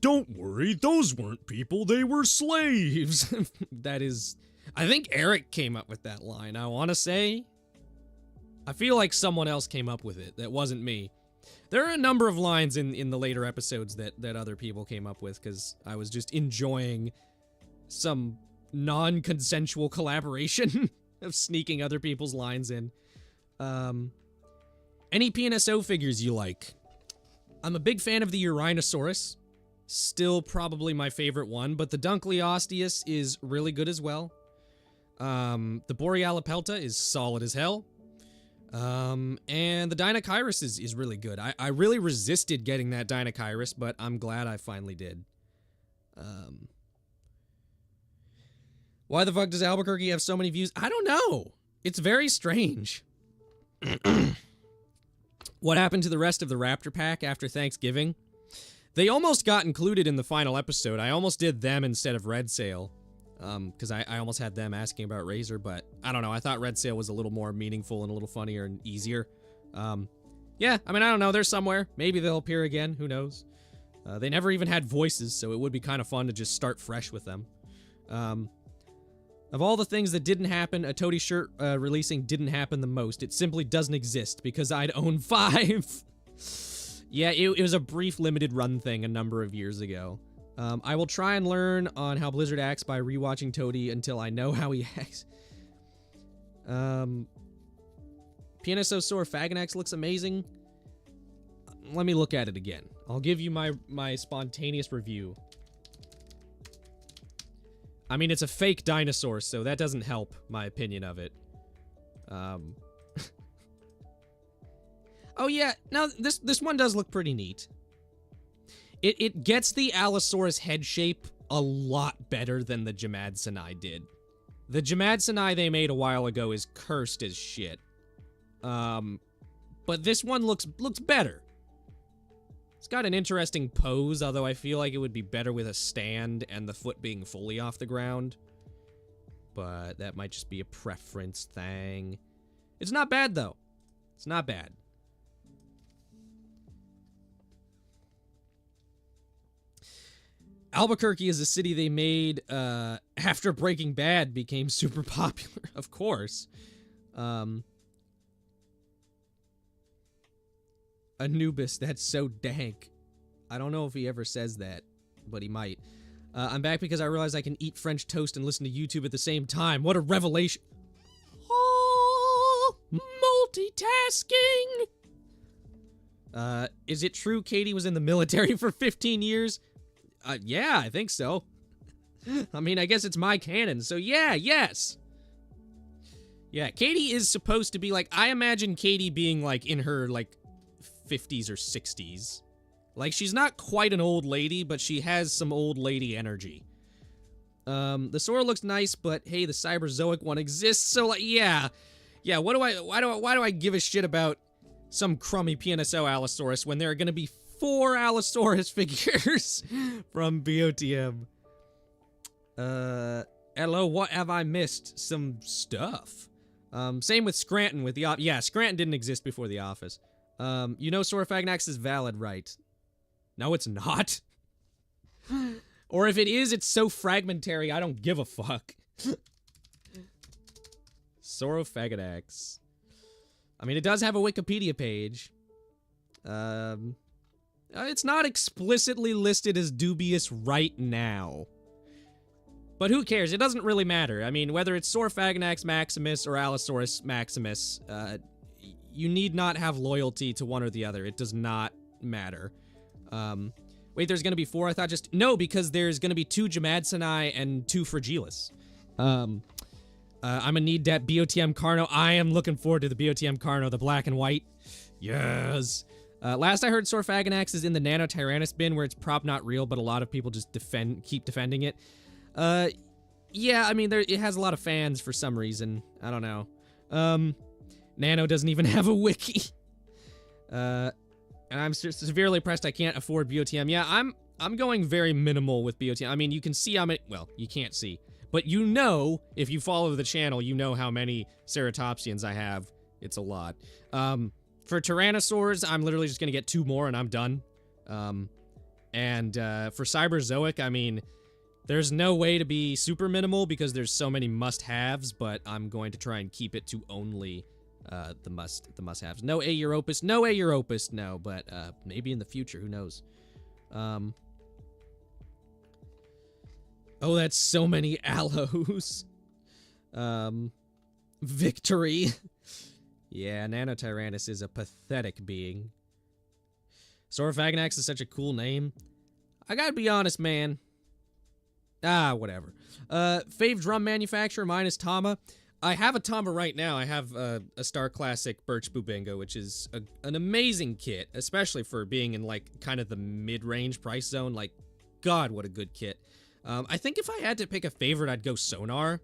Don't worry, those weren't people, they were slaves. That is... I think Eric came up with that line, I want to say. I feel like someone else came up with it. That wasn't me. There are a number of lines in the later episodes that other people came up with, because I was just enjoying some non-consensual collaboration of sneaking other people's lines in. Any PNSO figures you like? I'm a big fan of the Urinosaurus. Still probably my favorite one, but the Dunkleosteus is really good as well. The Borealopelta is solid as hell. And the Dinokairos is really good. I really resisted getting that Dinokairos, but I'm glad I finally did. Why the fuck does Albuquerque have so many views? I don't know. It's very strange. What happened to the rest of the Raptor pack after Thanksgiving? They almost got included in the final episode. I almost did them instead of Red Sail. Because I almost had them asking about Razor, but I don't know. I thought Red Sail was a little more meaningful and a little funnier and easier. Yeah, I mean, I don't know. They're somewhere. Maybe they'll appear again. Who knows? They never even had voices, so it would be kind of fun to just start fresh with them. Of all the things that didn't happen, a Toady shirt releasing didn't happen the most. It simply doesn't exist because I'd own 5. Yeah, it was a brief limited run thing a number of years ago. I will try and learn on how Blizzard acts by rewatching Toady until I know how he acts. PNSosaur Faganax looks amazing. Let me look at it again. I'll give you my spontaneous review. I mean, it's a fake dinosaur, so that doesn't help my opinion of it. Oh yeah, now this one does look pretty neat. It gets the Allosaurus head shape a lot better than the Jamadsanai did. The Jamadsanai they made a while ago is cursed as shit. But this one looks better. It's got an interesting pose, although I feel like it would be better with a stand and the foot being fully off the ground. But that might just be a preference thing. It's not bad, though. It's not bad. Albuquerque is a city they made after Breaking Bad became super popular, of course. Anubis, that's so dank. I don't know if he ever says that, but he might. I'm back because I realized I can eat French toast and listen to YouTube at the same time. What a revelation. Oh, multitasking! Is it true Katie was in the military for 15 years? Yeah, I think so. I mean, I guess it's my canon, so yeah, yes. Yeah, Katie is supposed to be like, I imagine Katie being like in her like 50s or 60s. Like, she's not quite an old lady, but she has some old lady energy. The Sora looks nice, but hey, the Cyberzoic one exists, so like, yeah. Yeah, why do I give a shit about some crummy PNSO Allosaurus when there are gonna be 4 Allosaurus figures from BOTM? Hello, what have I missed? Some stuff. Same with Scranton with the yeah, Scranton didn't exist before the office. You know Sora Faganax is valid, right? No, it's not. Or if it is, it's so fragmentary, I don't give a fuck. Sora Faganax. I mean, it does have a Wikipedia page. It's not explicitly listed as dubious right now. But who cares? It doesn't really matter. I mean, whether it's Sora Faganax Maximus or Allosaurus Maximus, you need not have loyalty to one or the other. It does not matter. Wait, there's gonna be 4? I thought just... No, because there's gonna be 2 Jamadsanai and 2 Fragilis. I'm gonna need that BOTM Carno. I am looking forward to the BOTM Carno, the black and white. Yes. Last I heard, Sora Faganax is in the Nano Tyrannus bin, where it's prop not real, but a lot of people just keep defending it. Yeah, I mean, it has a lot of fans for some reason. I don't know. Nano doesn't even have a wiki. And I'm severely pressed I can't afford BOTM. Yeah, I'm going very minimal with BOTM. I mean, you can see how many, well, you can't see, but you know, if you follow the channel, you know how many ceratopsians I have. It's a lot. For Tyrannosaurs, I'm literally just gonna get 2 more and I'm done. For Cyberzoic, I mean, there's no way to be super minimal because there's so many must-haves, but I'm going to try and keep it to only the must-haves. No A Europus, no, but maybe in the future, who knows. Oh, that's so many aloes. Victory. Yeah, Nanotyrannus is a pathetic being. Saurophaganax is such a cool name. I gotta be honest, man. Whatever. Fave drum manufacturer, mine is Tama. I have a Tama right now. I have a Star Classic Birch Bubingo, which is an amazing kit, especially for being in, like, kind of the mid-range price zone. Like, God, what a good kit. I think if I had to pick a favorite, I'd go Sonar.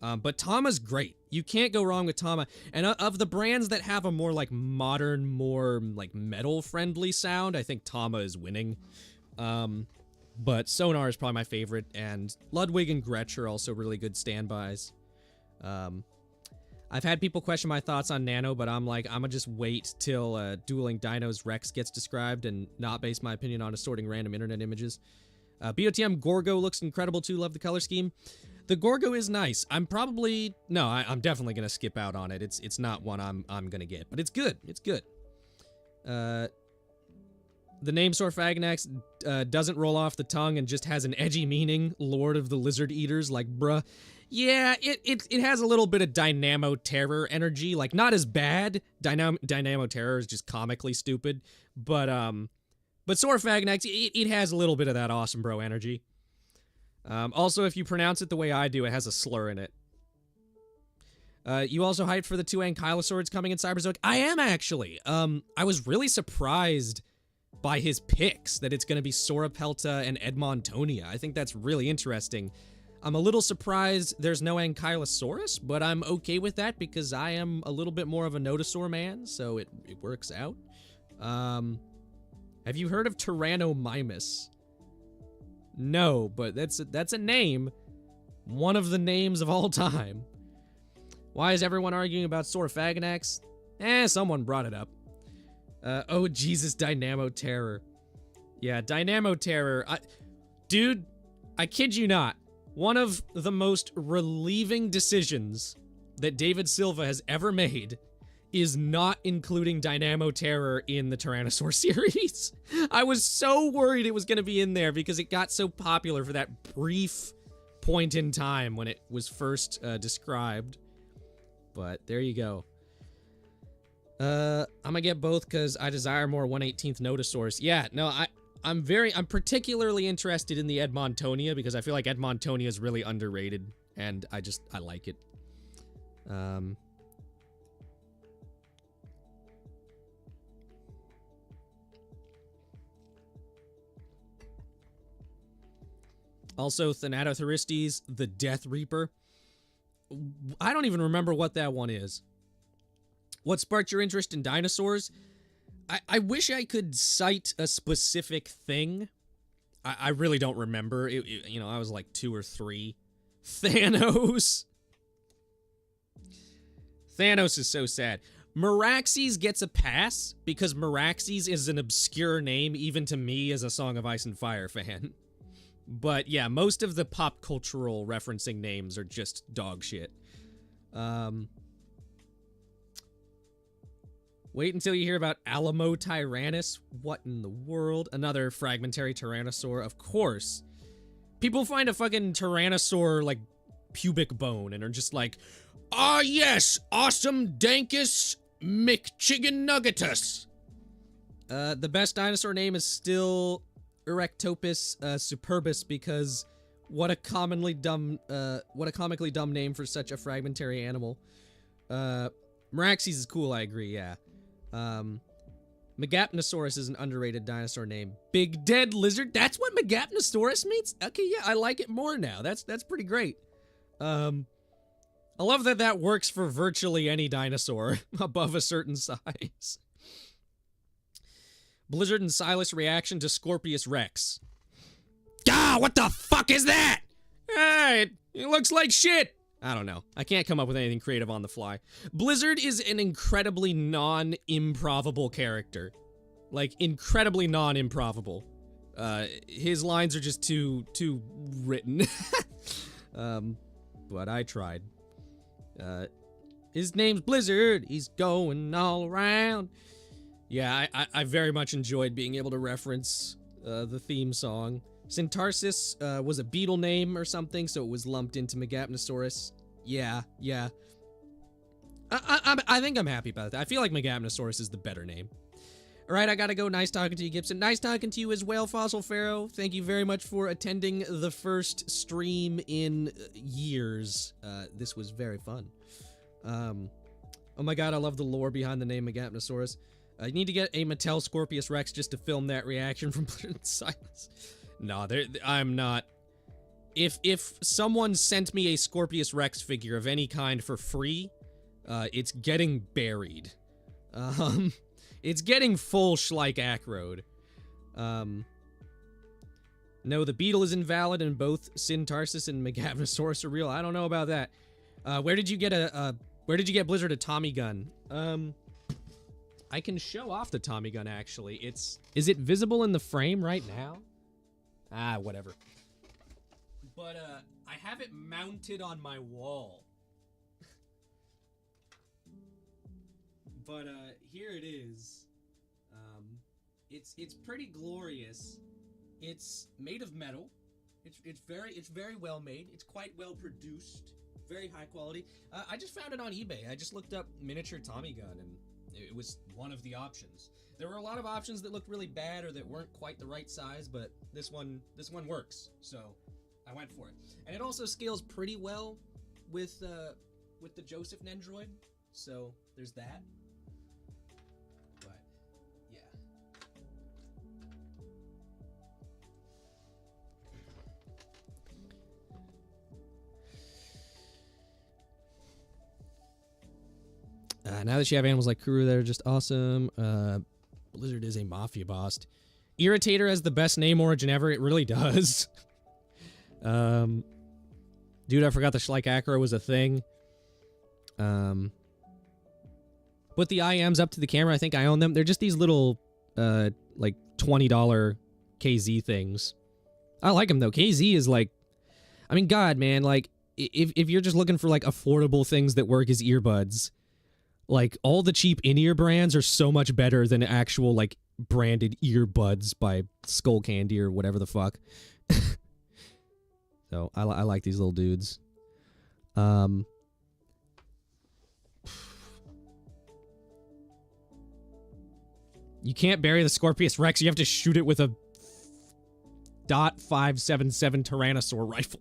But Tama's great. You can't go wrong with Tama. And of the brands that have a more, like, modern, more, like, metal-friendly sound, I think Tama is winning. But Sonar is probably my favorite, and Ludwig and Gretsch are also really good standbys. I've had people question my thoughts on Nano, but I'm like, I'm gonna just wait till Dueling Dinos Rex gets described and not base my opinion on assorting random internet images. BOTM Gorgo looks incredible too, love the color scheme. The Gorgo is nice. I'm definitely gonna skip out on it. It's not one I'm gonna get, but it's good. It's good. The name Saurophaganax doesn't roll off the tongue and just has an edgy meaning. Lord of the Lizard Eaters, like, bruh. Yeah, it has a little bit of Dynamo Terror energy. Like, not as bad. Dynamo Terror is just comically stupid. But Saurophaganax, it has a little bit of that awesome bro energy. Also, if you pronounce it the way I do, it has a slur in it. You also hyped for the 2 Ankylosaurs coming in Cyberzoic? I am, actually. I was really surprised by his picks, that it's going to be Sauropelta and Edmontonia. I think that's really interesting. I'm a little surprised there's no Ankylosaurus, but I'm okay with that because I am a little bit more of a Nodosaur man, so it works out. Have you heard of Tyrannomimus? No, but that's a name. One of the names of all time. Why is everyone arguing about Saurophaganax? Someone brought it up. Oh, Jesus, Dynamo Terror. Yeah, Dynamo Terror. Dude, I kid you not. One of the most relieving decisions that David Silva has ever made is not including Dynamo Terror in the Tyrannosaur series. I was so worried it was going to be in there because it got so popular for that brief point in time when it was first described. But there you go. I'm gonna get both because I desire more 1/18th Nodosaurus. Yeah, no, I'm particularly interested in the Edmontonia because I feel like Edmontonia is really underrated and I like it. Also, Thanatothuristes, the Death Reaper. I don't even remember what that one is. What sparked your interest in dinosaurs? I wish I could cite a specific thing. I really don't remember. You know, I was like 2 or 3. Thanos. Thanos is so sad. Meraxes gets a pass because Meraxes is an obscure name even to me as a Song of Ice and Fire fan. But yeah, most of the pop cultural referencing names are just dog shit. Wait until you hear about Alamotyrannus. What in the world? Another fragmentary tyrannosaur, of course. People find a fucking tyrannosaur, like, pubic bone and are just like, ah yes, awesome Dankus McChicken-nuggetus. The best dinosaur name is still Erectopus superbus because what a comically dumb name for such a fragmentary animal. Meraxes is cool, I agree, yeah. Megapnosaurus is an underrated dinosaur name. Big Dead Lizard, that's what Megapnosaurus means? Okay, yeah, I like it more now. That's pretty great. I love that that works for virtually any dinosaur above a certain size. Blizzard and Silas reaction to Scorpius Rex. Ah, what the fuck is that? Hey, it looks like shit. I don't know. I can't come up with anything creative on the fly. Blizzard is an incredibly non-improvable character. Like, incredibly non-improvable. His lines are just too written. But I tried. His name's Blizzard. He's going all around. Yeah, I very much enjoyed being able to reference the theme song. Syntarsis was a beetle name or something, so it was lumped into Megapnosaurus. Yeah. I think I'm happy about that. I feel like Megapnosaurus is the better name. All right, I gotta go. Nice talking to you, Gibson. Nice talking to you as well, Fossil Pharaoh. Thank you very much for attending the first stream in years. This was very fun. Oh my god, I love the lore behind the name Megapnosaurus. I need to get a Mattel Scorpius Rex just to film that reaction from Blizzard and Silence. No, I'm not. If someone sent me a Scorpius Rex figure of any kind for free, it's getting buried. It's getting full Schleich Acroad. No, the beetle is invalid and both Syntarsis and Megapnosaurus are real. I don't know about that. Where did you get Blizzard a Tommy gun? I can show off the Tommy gun, actually. Is it visible in the frame right now? Ah, whatever. But, I have it mounted on my wall. But, here it is. It's pretty glorious. It's made of metal. It's very well made. It's quite well produced. Very high quality. I just found it on eBay. I just looked up miniature Tommy gun, and it was one of the options. There were a lot of options that looked really bad or that weren't quite the right size, but this one works. So I went for it. And it also scales pretty well with the Joseph Nendroid. So there's that. But yeah. Now that you have animals like Kuru that are just awesome, Blizzard is a mafia boss. Irritator has the best name origin ever. It really does. Dude, I forgot the Schleich Acro was a thing. Put the IMs up to the camera. I think I own them. They're just these little, like $20 KZ things. I like them though. KZ is like, I mean, God, man, like if you're just looking for like affordable things that work as earbuds. Like, all the cheap in-ear brands are so much better than actual, like, branded earbuds by Skull Candy or whatever the fuck. So, I like these little dudes. You can't bury the Scorpius Rex. You have to shoot it with a .577 Tyrannosaur rifle.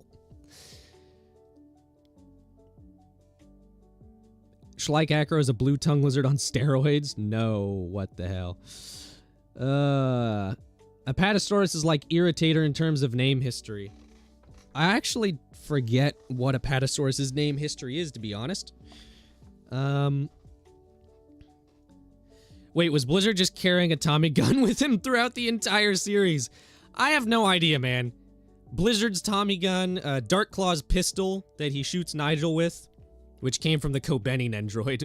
Schleich Acro is a blue tongue lizard on steroids? No, what the hell. Apatosaurus is like Irritator in terms of name history. I actually forget what Apatosaurus' name history is, to be honest. Wait, was Blizzard just carrying a Tommy gun with him throughout the entire series? I have no idea, man. Blizzard's Tommy gun, Dark Claw's pistol that he shoots Nigel with, which came from the Kobeni Nendroid.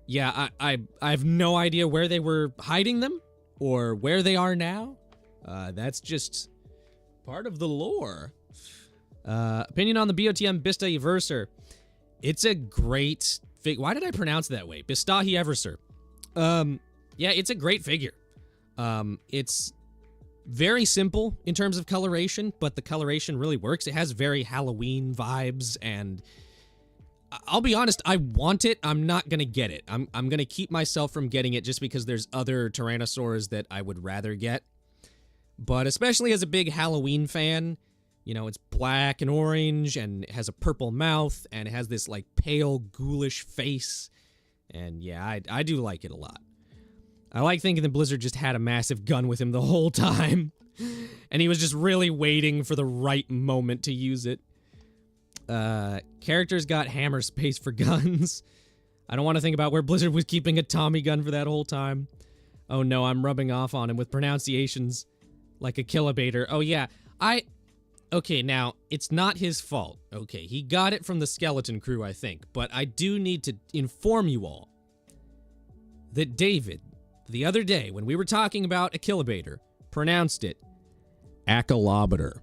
Yeah, I have no idea where they were hiding them, or where they are now. That's just part of the lore. Opinion on the BOTM Bista Everser. It's a great figure. Why did I pronounce it that way? Bistahi Everser. Yeah, it's a great figure. It's very simple in terms of coloration, but the coloration really works. It has very Halloween vibes, and I'll be honest, I want it. I'm not gonna get it. I'm gonna keep myself from getting it just because there's other Tyrannosaurs that I would rather get. But especially as a big Halloween fan, you know, it's black and orange, and it has a purple mouth, and it has this, like, pale, ghoulish face. And yeah, I do like it a lot. I like thinking that Blizzard just had a massive gun with him the whole time. And he was just really waiting for the right moment to use it. Characters got hammer space for guns. I don't want to think about where Blizzard was keeping a Tommy gun for that whole time. Oh no, I'm rubbing off on him with pronunciations like a kilobator. Oh yeah, okay, now, it's not his fault. Okay, he got it from the Skeleton Crew, I think. But I do need to inform you all that David, the other day, when we were talking about a kilobator, pronounced it akilobator.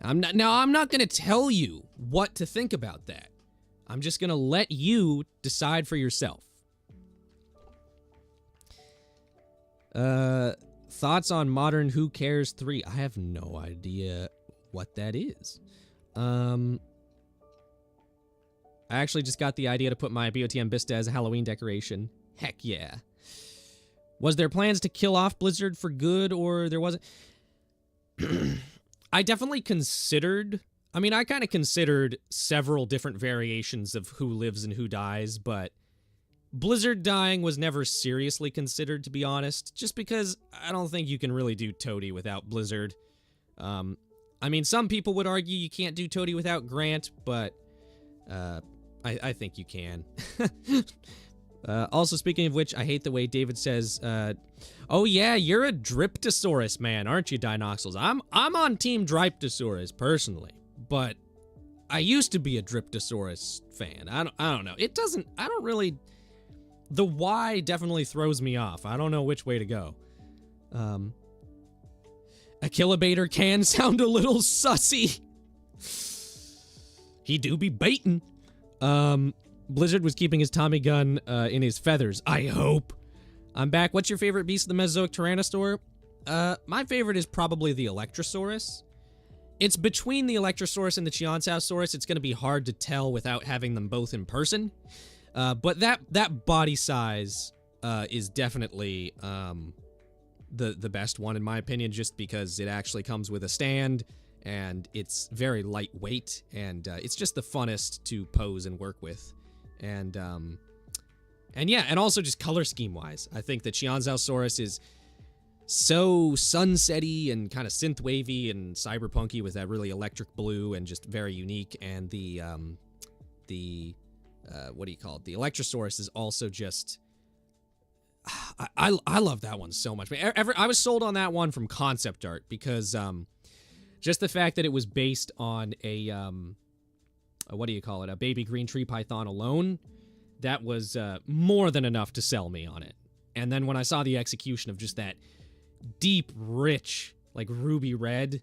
I'm not going to tell you what to think about that. I'm just going to let you decide for yourself. Thoughts on Modern Who Cares 3? I have no idea what that is. I actually just got the idea to put my BOTM Bista as a Halloween decoration. Heck yeah. Was there plans to kill off Blizzard for good, or there wasn't? I definitely considered... I kind of considered several different variations of who lives and who dies, but Blizzard dying was never seriously considered, to be honest, just because I don't think you can really do Toady without Blizzard. Some people would argue you can't do Toady without Grant, but I think you can. Also, speaking of which, I hate the way David says, oh yeah, you're a Dryptosaurus man, aren't you, Dinoxels? I'm on Team Dryptosaurus, personally, but I used to be a Dryptosaurus fan. I don't know. The Y definitely throws me off. I don't know which way to go. A kilobator can sound a little sussy. He do be baitin'. Blizzard was keeping his Tommy gun in his feathers. I hope. I'm back. What's your favorite beast of the Mesozoic Tyrannosaur? My favorite is probably the Electrosaurus. It's between the Electrosaurus and the Chianzausaurus. It's going to be hard to tell without having them both in person. But that body size is definitely the best one, in my opinion, just because it actually comes with a stand, and it's very lightweight, and it's just the funnest to pose and work with. And yeah, and also just color scheme-wise, I think the Chianzausaurus is so sunsetty and kind of synth-wavy and cyberpunky with that really electric blue and just very unique, and the what do you call it? The Electrosaurus is also just... I love that one so much. I was sold on that one from concept art because just the fact that it was based on a what do you call it? A baby green tree python alone, that was more than enough to sell me on it. And then when I saw the execution of just that deep, rich, like ruby red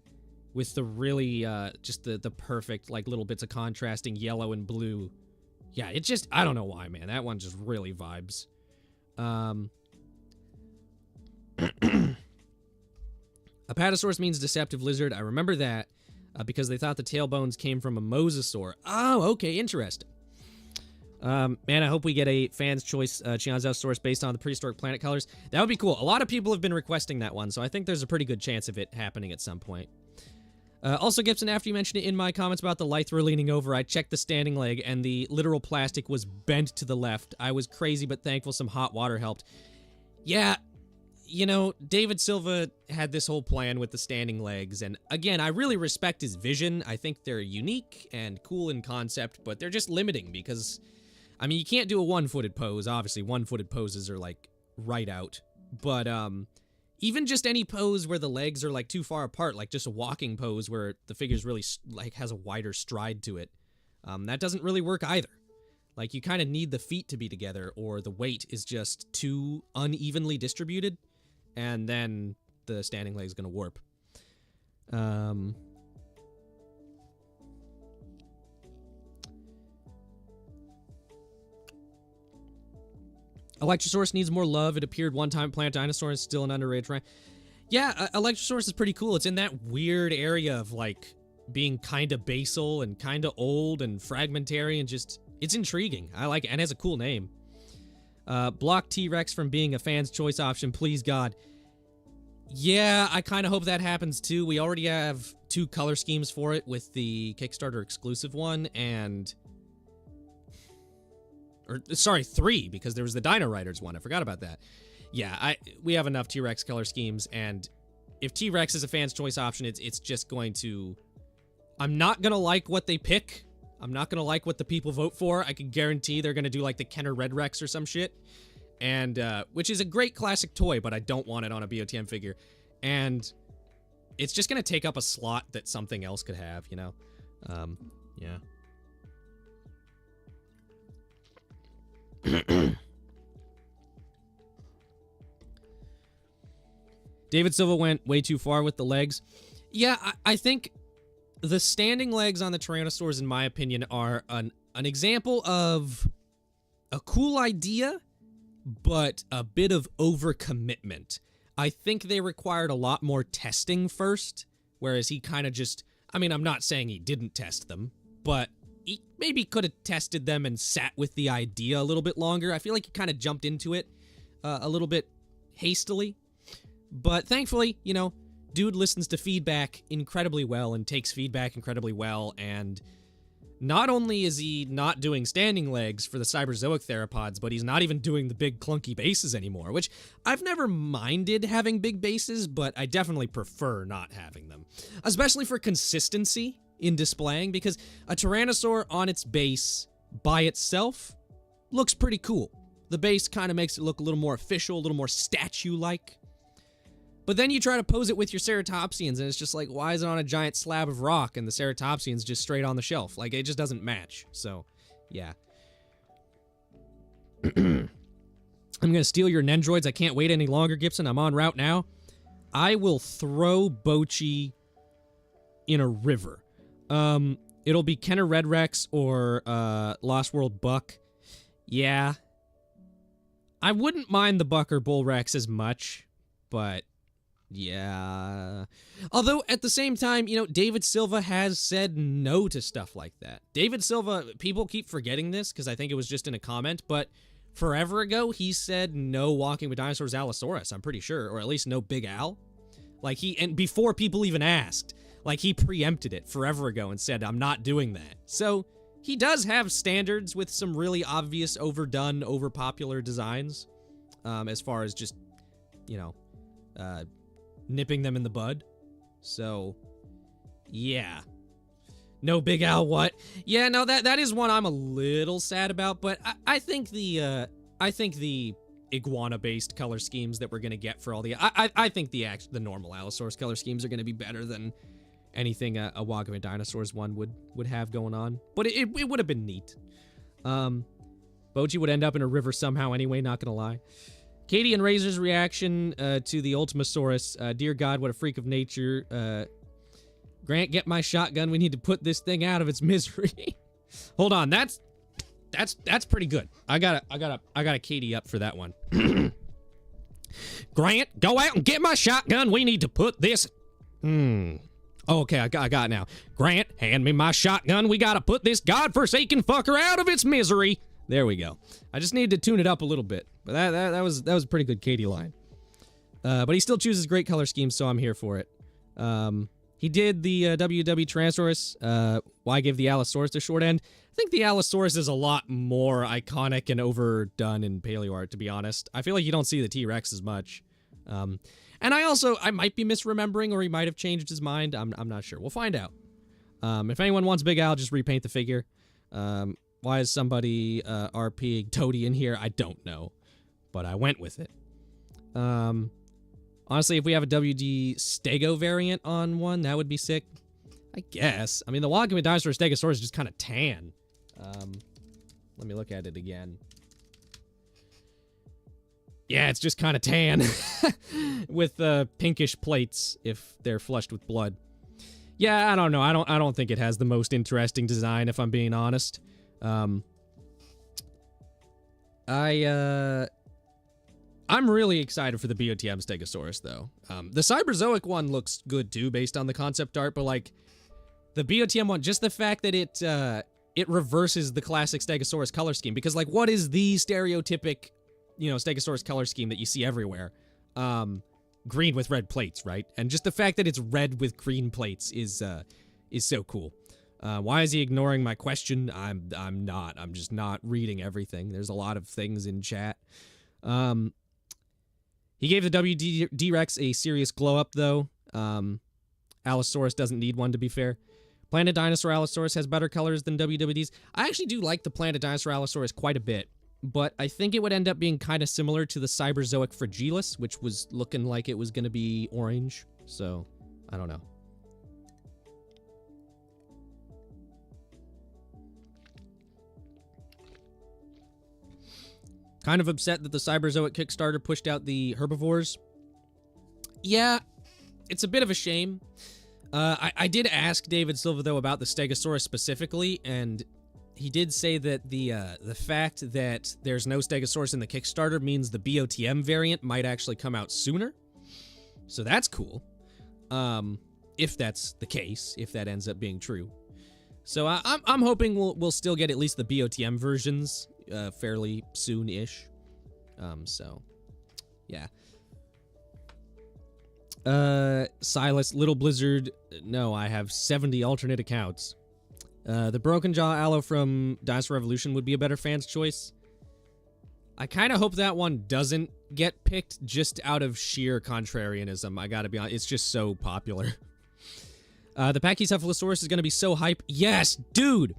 with the really just the perfect like little bits of contrasting yellow and blue. Yeah, it just, I don't know why, man. That one just really vibes. Apatosaurus means deceptive lizard. I remember that because they thought the tailbones came from a mosasaur. Oh, okay, interesting. Man, I hope we get a fan's choice Chianzausaurus based on the prehistoric planet colors. That would be cool. A lot of people have been requesting that one, so I think there's a pretty good chance of it happening at some point. Also, Gibson, after you mentioned it in my comments about the Lythra leaning over, I checked the standing leg, and the literal plastic was bent to the left. I was crazy but thankful some hot water helped. Yeah, you know, David Silva had this whole plan with the standing legs, and again, I really respect his vision. I think they're unique and cool in concept, but they're just limiting because, I mean, you can't do a one-footed pose. Obviously, one-footed poses are, like, right out. But, even just any pose where the legs are, like, too far apart, like just a walking pose where the figure's really, like, has a wider stride to it, that doesn't really work either. Like, you kind of need the feet to be together, or the weight is just too unevenly distributed, and then the standing leg's gonna warp. Electrosaurus needs more love. It appeared one time. Plant Dinosaur is still an underrated friend. Yeah, Electrosaurus is pretty cool. It's in that weird area of, like, being kind of basal and kind of old and fragmentary and just... It's intriguing. I like it, and it has a cool name. Block T-Rex from being a fan's choice option, please God. Yeah, I kind of hope that happens too. We already have 2 color schemes for it with the Kickstarter exclusive one, and... Or, sorry, 3, because there was the Dino Riders one. I forgot about that. Yeah, we have enough T-Rex color schemes, and if T-Rex is a fan's choice option, it's just going to I'm not gonna like what they pick. I'm not gonna like what the people vote for. I can guarantee they're gonna do like the Kenner Red Rex or some shit. And, which is a great classic toy, but I don't want it on a BOTM figure. And it's just gonna take up a slot that something else could have, you know? Yeah. David Silva went way too far with the legs. Yeah, I think the standing legs on the Tyrannosaurs, in my opinion, are an example of a cool idea, but a bit of overcommitment. I think they required a lot more testing first, whereas he kind of just... I mean, I'm not saying he didn't test them, but he maybe could have tested them and sat with the idea a little bit longer. I feel like he kind of jumped into it a little bit hastily. But thankfully, you know, dude listens to feedback incredibly well and takes feedback incredibly well, and not only is he not doing standing legs for the Cyberzoic theropods, but he's not even doing the big clunky bases anymore, which I've never minded having big bases, but I definitely prefer not having them. Especially for consistency in displaying, because a Tyrannosaur on its base by itself looks pretty cool. The base kind of makes it look a little more official, a little more statue-like. But then you try to pose it with your Ceratopsians, and it's just like, why is it on a giant slab of rock and the Ceratopsians just straight on the shelf? Like, it just doesn't match. So, yeah. I'm gonna steal your Nendroids. I can't wait any longer, Gibson. I'm on route now. I will throw Bochi in a river. It'll be Kenner Red Rex or Lost World Buck. Yeah. I wouldn't mind the Buck or Bull Rex as much, but... yeah. Although, at the same time, you know, David Silva has said no to stuff like that. David Silva, people keep forgetting this, because I think it was just in a comment, but forever ago, he said no Walking with Dinosaurs Allosaurus, I'm pretty sure, or at least no Big Al. Like, and before people even asked, like, he preempted it forever ago and said, I'm not doing that. So, he does have standards with some really obvious, overdone, overpopular designs, as far as just, you know, nipping them in the bud. So, yeah. No Big Al what? Yeah, no, that is one I'm a little sad about, but I think the iguana-based color schemes that we're gonna get for all the... I think the normal Allosaurus color schemes are gonna be better than anything a Wagami Dinosaurs one would have going on. But it would have been neat. Bochi would end up in a river somehow anyway, not gonna lie. Katie and Razor's reaction to the Ultimasaurus. Dear God, what a freak of nature. Grant, get my shotgun. We need to put this thing out of its misery. Hold on, that's pretty good. I got a Katie up for that one. Grant, go out and get my shotgun. We need to put this. Oh, okay, I got it now. Grant, hand me my shotgun. We gotta put this godforsaken fucker out of its misery. There we go. I just needed to tune it up a little bit. But that was a pretty good Katie line. But he still chooses great color schemes, so I'm here for it. He did the WW Tyrannosaurus. Why give the Allosaurus the short end? I think the Allosaurus is a lot more iconic and overdone in paleo art, to be honest. I feel like you don't see the T-Rex as much. And I might be misremembering, or he might have changed his mind. I'm not sure. We'll find out. If anyone wants Big Al, just repaint the figure. Why is somebody RPing Toady in here? I don't know. But I went with it. Honestly, if we have a WD Stego variant on one, that would be sick. I guess. I mean, the Wagami Dinosaur Stegosaurus is just kind of tan. Let me look at it again. Yeah, it's just kind of tan. With pinkish plates, if they're flushed with blood. Yeah, I don't know. I don't think it has the most interesting design, if I'm being honest. I'm really excited for the BOTM Stegosaurus, though. The Cyberzoic one looks good, too, based on the concept art, but, like, the BOTM one, just the fact that it reverses the classic Stegosaurus color scheme, because, like, what is the stereotypic, you know, Stegosaurus color scheme that you see everywhere? Green with red plates, right? And just the fact that it's red with green plates is so cool. Why is he ignoring my question? I'm not. I'm just not reading everything. There's a lot of things in chat. He gave the WD Rex a serious glow up, though. Allosaurus doesn't need one, to be fair. Planet Dinosaur Allosaurus has better colors than WWD's. I actually do like the Planet Dinosaur Allosaurus quite a bit, but I think it would end up being kind of similar to the Cyberzoic Fragilis, which was looking like it was going to be orange. So, I don't know. Kind of upset that the Cyberzoic Kickstarter pushed out the herbivores. Yeah, it's a bit of a shame. I did ask David Silva, though, about the Stegosaurus specifically, and he did say that the fact that there's no Stegosaurus in the Kickstarter means the BOTM variant might actually come out sooner. So that's cool. If that's the case, if that ends up being true. So I'm hoping we'll still get at least the BOTM versions fairly soon-ish. So, yeah. Silas, Little Blizzard, no, I have 70 alternate accounts. The Broken Jaw Allo from Dinosaur Revolution would be a better fan's choice. I kind of hope that one doesn't get picked just out of sheer contrarianism, I gotta be honest. It's just so popular. The Pachycephalosaurus is gonna be so hype. Yes, dude!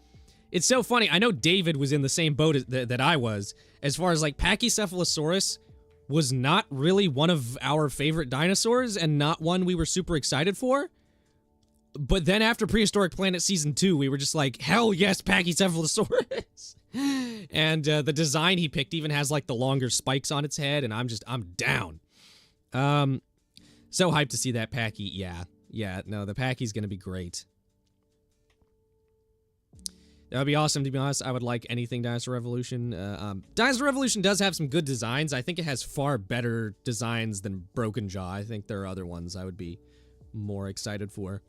It's so funny. I know David was in the same boat that I was, as far as, like, Pachycephalosaurus was not really one of our favorite dinosaurs and not one we were super excited for. But then after Prehistoric Planet Season 2, we were just like, hell yes, Pachycephalosaurus. And the design he picked even has, like, the longer spikes on its head, and I'm down. So hyped to see that Pachy. Yeah, no, the Pachy's gonna be great. That would be awesome, to be honest. I would like anything Dinosaur Revolution. Dinosaur Revolution does have some good designs. I think it has far better designs than Broken Jaw. I think there are other ones I would be more excited for.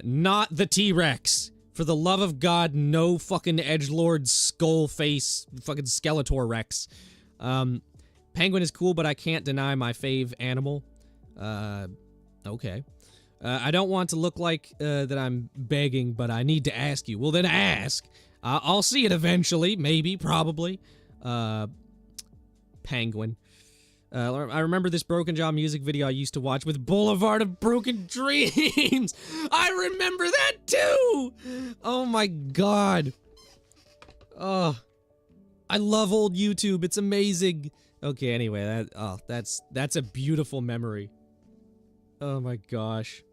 Not the T-Rex. For the love of God, no fucking edgelord skull face fucking Skeletor Rex. Penguin is cool, but I can't deny my fave animal. Okay. I don't want to look like that I'm begging, but I need to ask you. Well, then ask. I'll see it eventually. Maybe. Probably. Penguin. I remember this Broken Jaw music video I used to watch with Boulevard of Broken Dreams. I remember that too. Oh my god. Oh, I love old YouTube. It's amazing. Okay, anyway, that's a beautiful memory. Oh my gosh.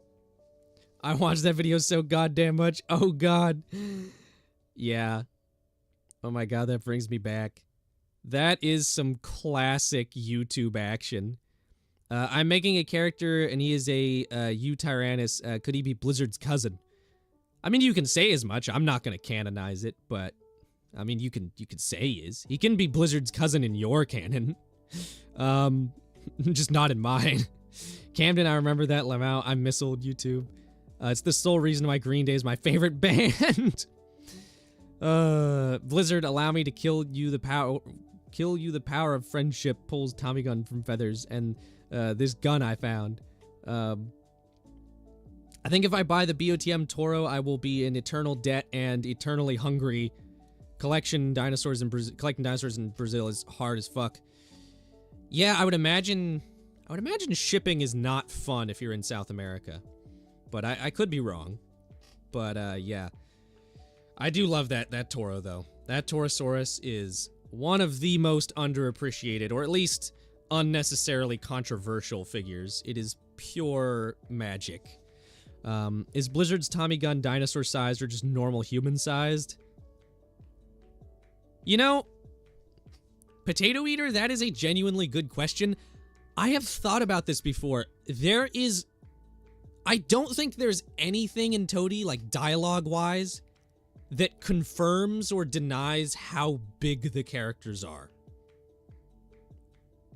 I watched that video so goddamn much. Oh god. Yeah. Oh my god, that brings me back. That is some classic YouTube action. I'm making a character and he is a Tyrannus. Could he be Blizzard's cousin? I mean, you can say as much. I'm not gonna canonize it, but I mean, you can say he is. He can be Blizzard's cousin in your canon. Just not in mine. Camden, I remember that. Lamau, I miss old YouTube. It's the sole reason why Green Day is my favorite band. Blizzard, allow me to kill you the power of friendship pulls Tommy gun from feathers, and this gun I found. I think if I buy the BOTM Toro, I will be in eternal debt and eternally hungry. Collecting dinosaurs in Brazil is hard as fuck. Yeah, I would imagine shipping is not fun if you're in South America. But I could be wrong. But, yeah. I do love that Toro, though. That Torosaurus is one of the most underappreciated, or at least unnecessarily controversial figures. It is pure magic. Is Blizzard's Tommy gun dinosaur-sized or just normal human-sized? You know, Potato Eater, that is a genuinely good question. I have thought about this before. I don't think there's anything in Toady, like dialogue-wise, that confirms or denies how big the characters are.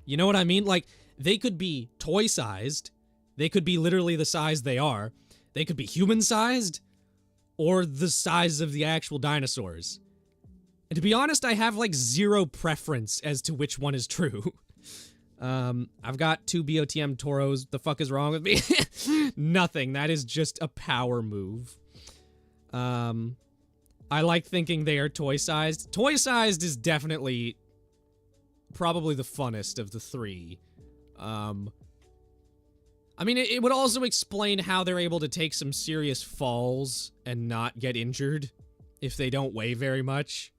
You know what I mean? Like, they could be toy-sized, they could be literally the size they are, they could be human-sized, or the size of the actual dinosaurs. And to be honest, I have, like, zero preference as to which one is true. I've got 2 BOTM Toros. The fuck is wrong with me? Nothing. That is just a power move. I like thinking they are toy-sized. Toy-sized is definitely probably the funnest of the 3. I I mean, it would also explain how they're able to take some serious falls and not get injured if they don't weigh very much.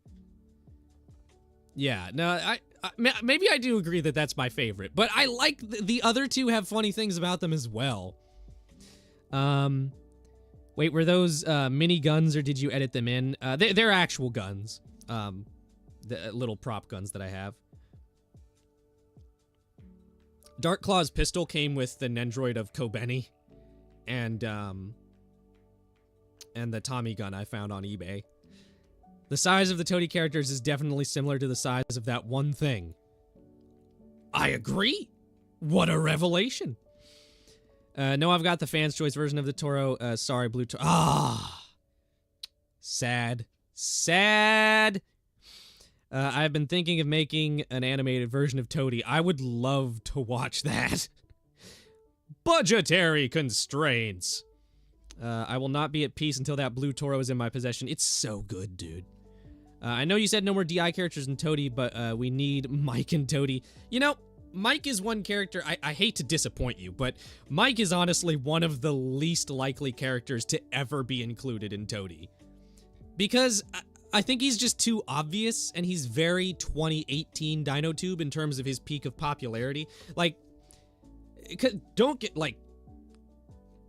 Yeah, no, maybe I do agree that that's my favorite, but I like the other two have funny things about them as well. Wait, were those mini guns or did you edit them in? They're actual guns. The little prop guns that I have. Dark Claw's pistol came with the Nendroid of Kobeni and the Tommy gun I found on eBay. The size of the Toady characters is definitely similar to the size of that one thing. I agree. What a revelation. No, I've got the fans' choice version of the Toro. Sorry, Blue Toro. Ah, sad. Sad. I've been thinking of making an animated version of Toady. I would love to watch that. Budgetary constraints. I will not be at peace until that Blue Toro is in my possession. It's so good, dude. I know you said no more DI characters in Toady, but we need Mike and Toady. You know, Mike is one character, I hate to disappoint you, but Mike is honestly one of the least likely characters to ever be included in Toady. Because I think he's just too obvious, and he's very 2018 DinoTube in terms of his peak of popularity. Like, don't get, like,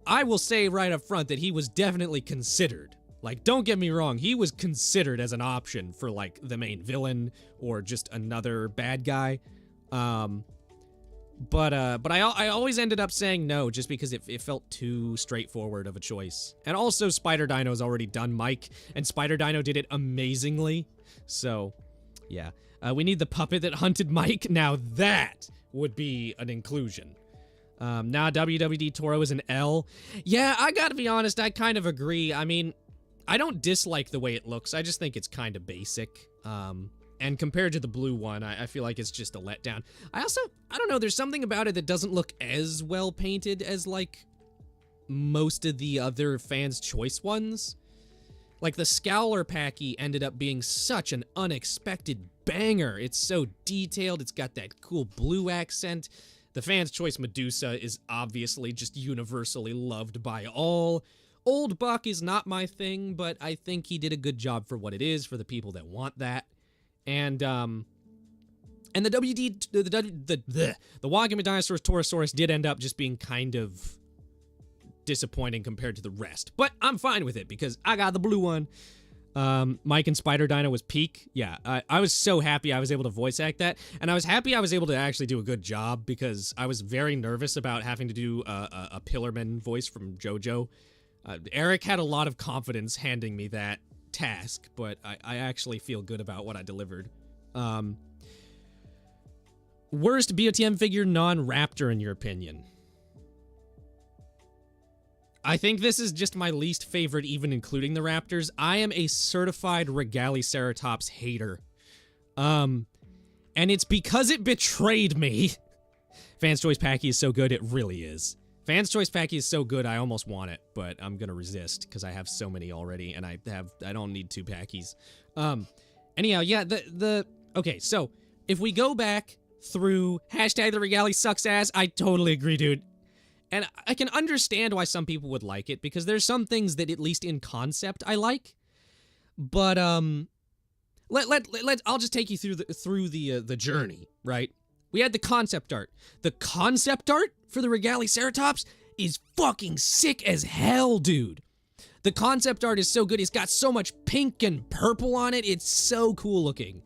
I will say right up front that he was definitely considered. Like, don't get me wrong, he was considered as an option for, like, the main villain or just another bad guy. But I always ended up saying no just because it felt too straightforward of a choice. And also, Spider Dino's already done Mike, and Spider Dino did it amazingly. So, yeah. We need the puppet that hunted Mike. Now that would be an inclusion. Now WWD Toro is an L. Yeah, I gotta be honest, I kind of agree. I mean, I don't dislike the way it looks. I just think it's kind of basic. And compared to the blue one, I feel like it's just a letdown. I don't know, there's something about it that doesn't look as well painted as, like, most of the other fans' choice ones. Like, the Scowler Packy ended up being such an unexpected banger. It's so detailed, it's got that cool blue accent. The fans' choice Medusa is obviously just universally loved by all. Old Buck is not my thing, but I think he did a good job for what it is, for the people that want that. And the the Wagami Dinosaurus Torosaurus did end up just being kind of disappointing compared to the rest. But I'm fine with it because I got the blue one. Mike and Spider Dino was peak. Yeah, I was so happy I was able to voice act that. And I was happy I was able to actually do a good job because I was very nervous about having to do a Pillarman voice from JoJo. Eric had a lot of confidence handing me that task, but I actually feel good about what I delivered. Worst BOTM figure non-Raptor in your opinion? I think this is just my least favorite, even including the Raptors. I am a certified Regaliceratops hater. And it's because it betrayed me. Fans Choice Packy is so good, it really is. Fans Choice Packy is so good, I almost want it, but I'm gonna resist because I have so many already, and I don't need 2 Packies. Anyhow, yeah, okay, so if we go back through hashtag the Regali sucks ass, I totally agree, dude. And I can understand why some people would like it, because there's some things that, at least in concept, I like. But, I'll just take you through the journey, right? We had the concept art. The concept art for the Regaliceratops is fucking sick as hell, dude. The concept art is so good. It's got so much pink and purple on it. It's so cool looking.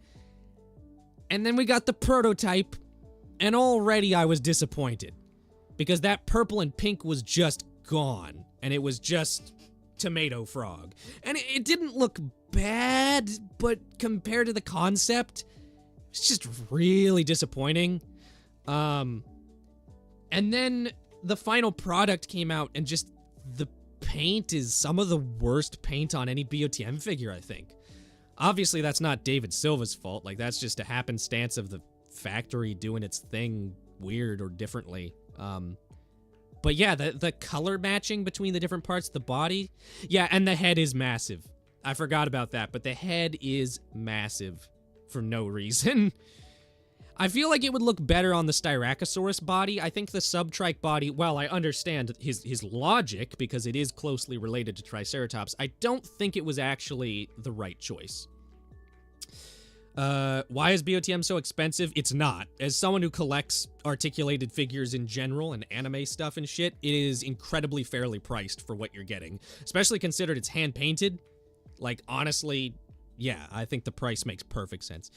And then we got the prototype, and already I was disappointed. Because that purple and pink was just gone, and it was just Tomato Frog. And it didn't look bad, but compared to the concept, it's just really disappointing. And then the final product came out, and just the paint is some of the worst paint on any BOTM figure, I think. Obviously, that's not David Silva's fault. Like, that's just a happenstance of the factory doing its thing weird or differently. But yeah, the color matching between the different parts of the body. Yeah, and the head is massive. I forgot about that, but the head is massive for no reason. I feel like it would look better on the Styracosaurus body. I think the subtrike body, well, I understand his logic because it is closely related to Triceratops. I don't think it was actually the right choice. Why is BOTM so expensive? It's not. As someone who collects articulated figures in general and anime stuff and shit, it is incredibly fairly priced for what you're getting. Especially considered it's hand-painted. Like, honestly, yeah, I think the price makes perfect sense.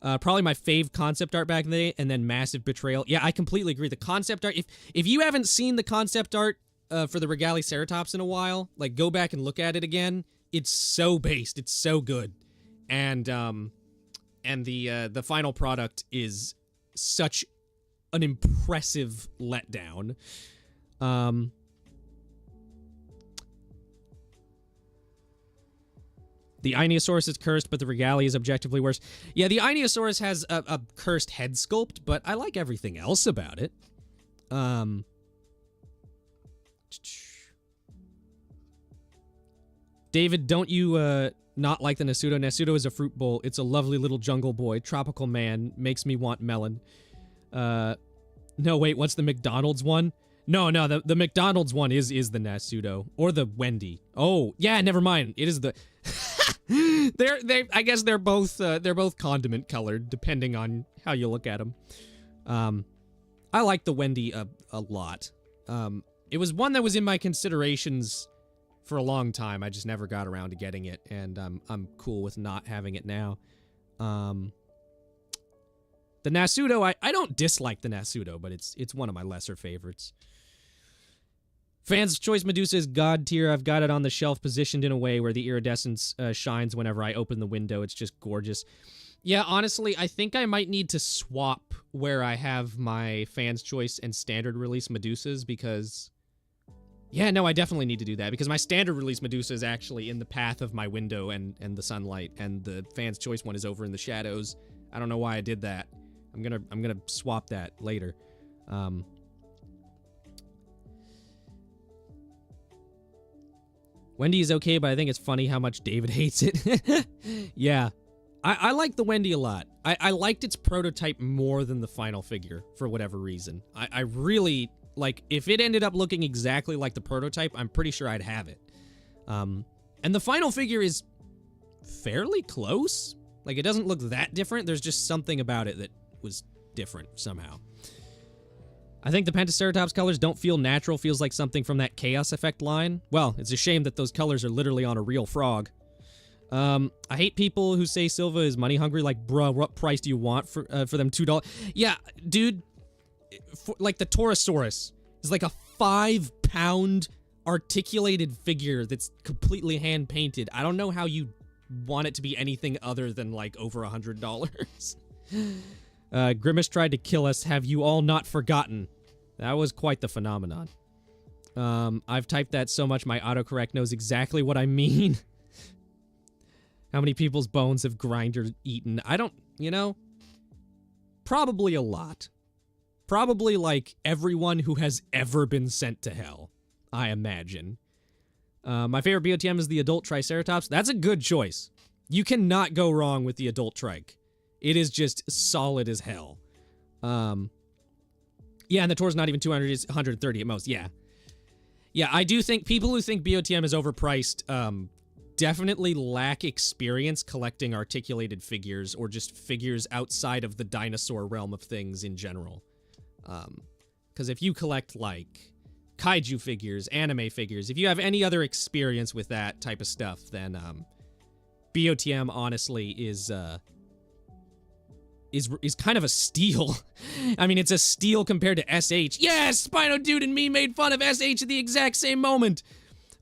Probably my fave concept art back in the day, and then Massive Betrayal. Yeah, I completely agree. The concept art, if you haven't seen the concept art for the Regaliceratops in a while, like, go back and look at it again. It's so based. It's so good. And the final product is such an impressive letdown. The Ionosaurus is cursed, but the Regalia is objectively worse. Yeah, the Ionosaurus has a cursed head sculpt, but I like everything else about it. David, don't you not like the Nasudo? Nasudo is a fruit bowl. It's a lovely little jungle boy. Tropical man. Makes me want melon. No, wait, what's the McDonald's one? No, the McDonald's one is the Nasudo. Or the Wendy. Oh, yeah, never mind. It is the... I guess they're both condiment colored, depending on how you look at them. I like the Wendy a lot. It was one that was in my considerations for a long time. I just never got around to getting it, and I'm cool with not having it now. The Nasudo, I don't dislike the Nasudo, but it's one of my lesser favorites. Fans' Choice Medusa is god tier. I've got it on the shelf positioned in a way where the iridescence shines whenever I open the window. It's just gorgeous. Yeah, honestly, I think I might need to swap where I have my Fans' Choice and standard release Medusas because... Yeah, no, I definitely need to do that because my standard release Medusa is actually in the path of my window and the sunlight, and the Fans' Choice one is over in the shadows. I don't know why I did that. I'm gonna swap that later. Wendy is okay, but I think it's funny how much David hates it. Yeah. I like the Wendy a lot. I liked its prototype more than the final figure, for whatever reason. I really, like, if it ended up looking exactly like the prototype, I'm pretty sure I'd have it. And the final figure is fairly close. Like, it doesn't look that different. There's just something about it that was different somehow. I think the Pentaceratops colors don't feel natural. Feels like something from that Chaos Effect line. Well, it's a shame that those colors are literally on a real frog. I hate people who say Silva is money hungry. Like, bruh, what price do you want for them $2? Yeah, dude. Like the Torosaurus is like a 5-pound articulated figure that's completely hand painted. I don't know how you want it to be anything other than like over $100. Grimace tried to kill us. Have you all not forgotten? That was quite the phenomenon. I've typed that so much my autocorrect knows exactly what I mean. How many people's bones have Grinder eaten? I don't, probably a lot. Probably like everyone who has ever been sent to hell, I imagine. My favorite BOTM is the adult Triceratops. That's a good choice. You cannot go wrong with the adult trike. It is just solid as hell. Yeah, and the tour's not even 200, it's 130 at most. Yeah. Yeah, I do think people who think BOTM is overpriced definitely lack experience collecting articulated figures or just figures outside of the dinosaur realm of things in general. Because if you collect, like, kaiju figures, anime figures, if you have any other experience with that type of stuff, then BOTM honestly is kind of a steal. I mean, it's a steal compared to SH. Yes, Spino Dude and me made fun of SH at the exact same moment.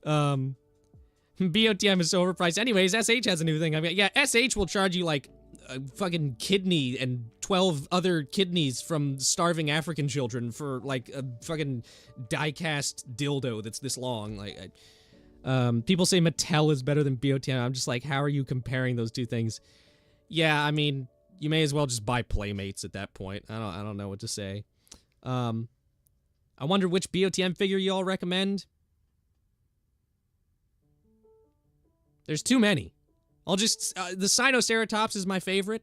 BOTM is so overpriced. Anyways, SH has a new thing. I mean, yeah, SH will charge you like a fucking kidney and 12 other kidneys from starving African children for like a fucking die-cast dildo that's this long. Like, people say Mattel is better than BOTM. I'm just like, how are you comparing those two things? Yeah, I mean, you may as well just buy Playmates at that point. I don't know what to say. I wonder which BOTM figure you all recommend. There's too many. I'll just... the Sinoceratops is my favorite.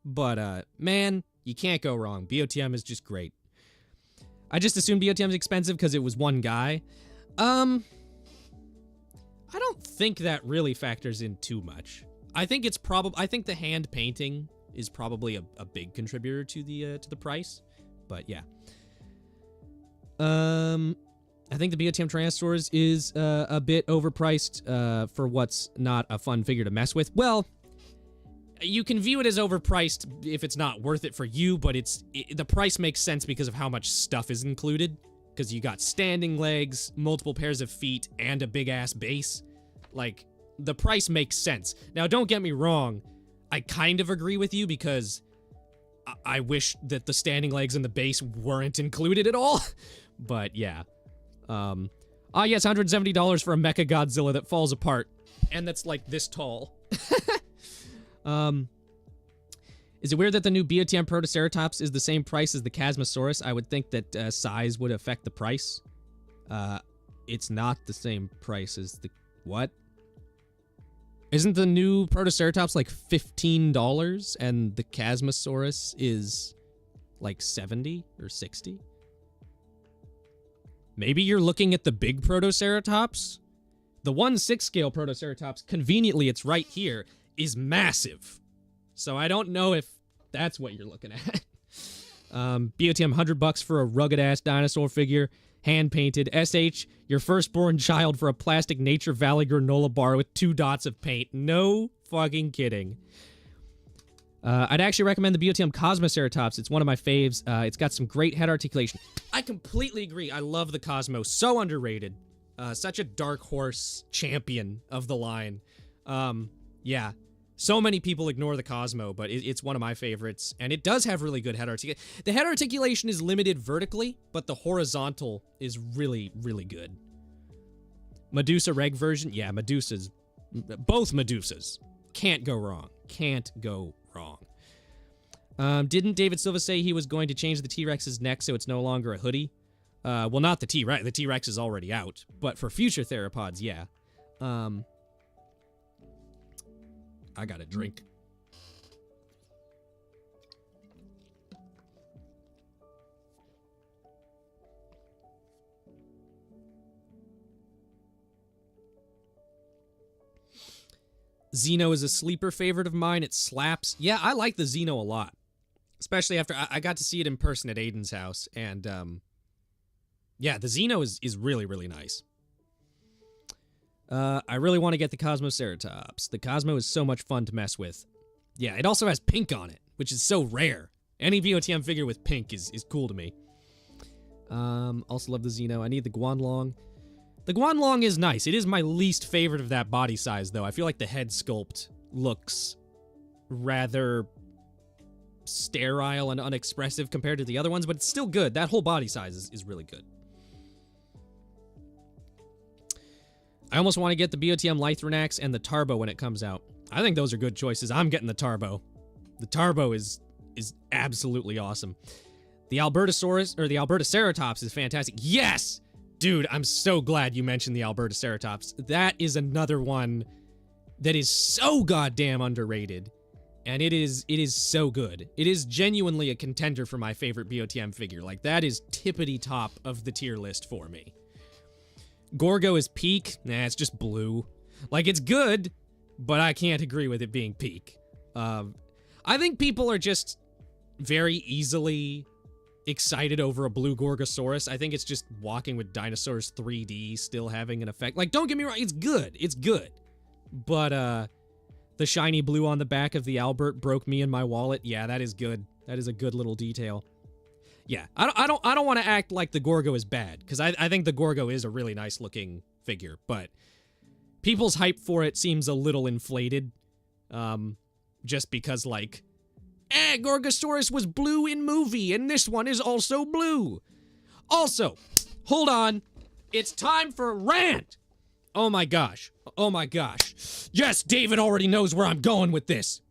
But, man, You can't go wrong. BOTM is just great. I just assumed BOTM's expensive because it was one guy. I don't think that really factors in too much. I think it's I think the hand painting is probably a big contributor to the price. But yeah. I think the BOTM Tyrannosaurus is a bit overpriced for what's not a fun figure to mess with. Well, you can view it as overpriced if it's not worth it for you, but the price makes sense because of how much stuff is included. Because you got standing legs, multiple pairs of feet, and a big-ass base. Like, the price makes sense. Now, don't get me wrong. I kind of agree with you because I wish that the standing legs and the base weren't included at all. But, yeah. Yes, $170 for a Mecha Godzilla that falls apart. And that's, like, this tall. Is it weird that the new BOTM Protoceratops is the same price as the Chasmosaurus? I would think that size would affect the price. It's not the same price as the... What? Isn't the new Protoceratops like $15 and the Chasmosaurus is like $70 or $60? Maybe you're looking at the big Protoceratops? The 1/6 scale Protoceratops, conveniently it's right here, is massive. So I don't know if that's what you're looking at. BOTM $100 for a rugged-ass dinosaur figure, hand-painted. SH, your firstborn child for a plastic Nature Valley granola bar with 2 dots of paint. No fucking kidding. I'd actually recommend the BOTM Cosmoceratops. It's one of my faves. It's got some great head articulation. I completely agree. I love the Cosmo. So underrated. Such a dark horse champion of the line. Yeah. So many people ignore the Cosmo, but it's one of my favorites, and it does have really good head articulation. The head articulation is limited vertically, but the horizontal is really, really good. Medusa Reg version? Yeah, Medusas. Both Medusas. Can't go wrong. Can't go wrong. Didn't David Silva say he was going to change the T-Rex's neck so it's no longer a hoodie? Well, not the T-Rex. The T-Rex is already out, but for future theropods, yeah. I got a drink. Xeno is a sleeper favorite of mine. It slaps. Yeah, I like the Xeno a lot. Especially after I got to see it in person at Aiden's house. And, yeah, the Xeno is really, really nice. I really want to get the Cosmoceratops. The Cosmo is so much fun to mess with. Yeah, it also has pink on it, which is so rare. Any BOTM figure with pink is cool to me. Also love the Xeno. I need the Guanlong. The Guanlong is nice. It is my least favorite of that body size, though. I feel like the head sculpt looks rather sterile and unexpressive compared to the other ones, but it's still good. That whole body size is really good. I almost want to get the BOTM Lythronax and the Tarbo when it comes out. I think those are good choices. I'm getting the Tarbo. The Tarbo is absolutely awesome. The Albertosaurus, or the Albertoceratops is fantastic. Yes! Dude, I'm so glad you mentioned the Albertoceratops. That is another one that is so goddamn underrated. And it is so good. It is genuinely a contender for my favorite BOTM figure. Like, that is tippity top of the tier list for me. Gorgo is peak. Nah, it's just blue. Like, it's good, but I can't agree with it being peak. I think people are just very easily excited over a blue Gorgosaurus. I think it's just Walking with Dinosaurs 3D still having an effect. Like, don't get me wrong, it's good. It's good. But, the shiny blue on the back of the Albert broke me in my wallet. Yeah, that is good. That is a good little detail. Yeah, I don't want to act like the Gorgo is bad, because I think the Gorgo is a really nice looking figure, but people's hype for it seems a little inflated, just because, like, Gorgosaurus was blue in movie, and this one is also blue. Also, hold on, it's time for a rant. Oh my gosh, oh my gosh. Yes, David already knows where I'm going with this.